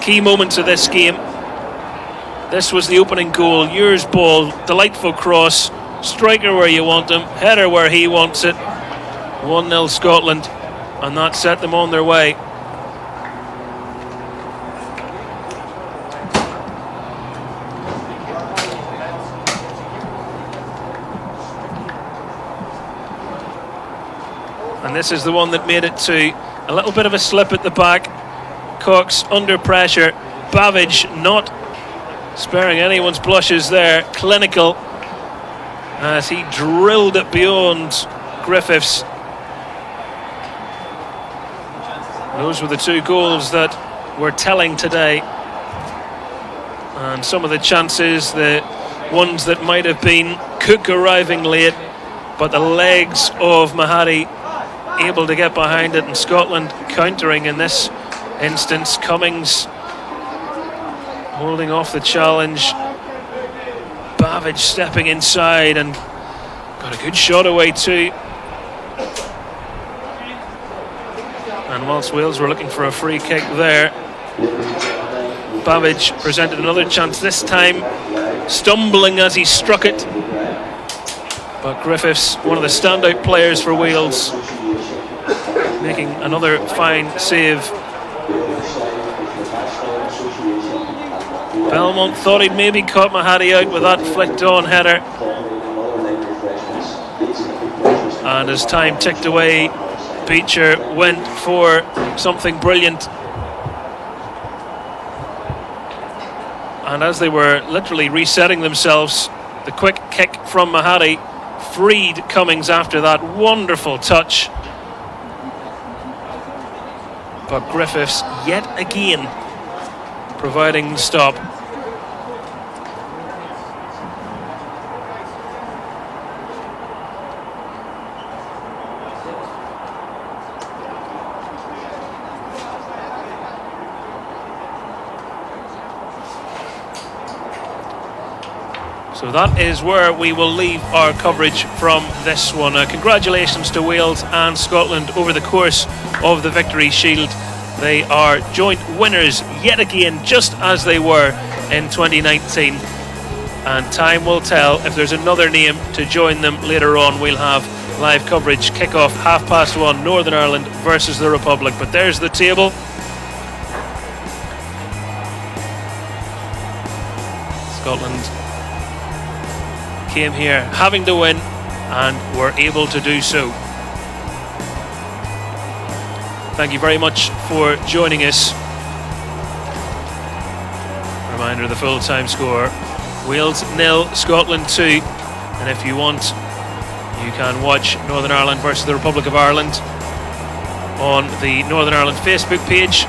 key moments of this game. This was the opening goal. Yours ball, delightful cross, striker where you want him, header where he wants it. 1-0 Scotland, and that set them on their way. And this is the one that made it to a little bit of a slip at the back. Cox under pressure. Babbage not sparing anyone's blushes there. Clinical as he drilled it beyond Griffiths. Those were the 2 goals that were telling today. And some of the chances, the ones that might have been Cook arriving late, but the legs of Mahadi able to get behind it, and Scotland countering in this instance. Cummings holding off the challenge. Babbage stepping inside and got a good shot away too. And whilst Wales were looking for a free kick there, Babbage presented another chance, this time stumbling as he struck it. But Griffiths, one of the standout players for Wales, making another fine save. Belmont thought he'd maybe caught Mahadi out with that flicked on header. And as time ticked away, Beecher went for something brilliant. And as they were literally resetting themselves, the quick kick from Mahadi freed Cummings after that wonderful touch. But Griffiths yet again providing the stop. So that is where we will leave our coverage from this one. Congratulations to Wales and Scotland over the course of the Victory Shield. They are joint winners yet again, just as they were in 2019. And time will tell if there's another name to join them later on. We'll have live coverage, kickoff 1:30, Northern Ireland versus the Republic. But there's the table. Scotland came here having to win and were able to do so. Thank you very much for joining us. Reminder of the full-time score: Wales 0, Scotland 2. And if you want, you can watch Northern Ireland versus the Republic of Ireland on the Northern Ireland Facebook page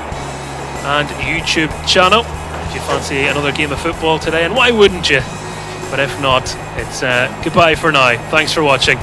and YouTube channel if you fancy another game of football today, and why wouldn't you? But if not, it's goodbye for now. Thanks for watching.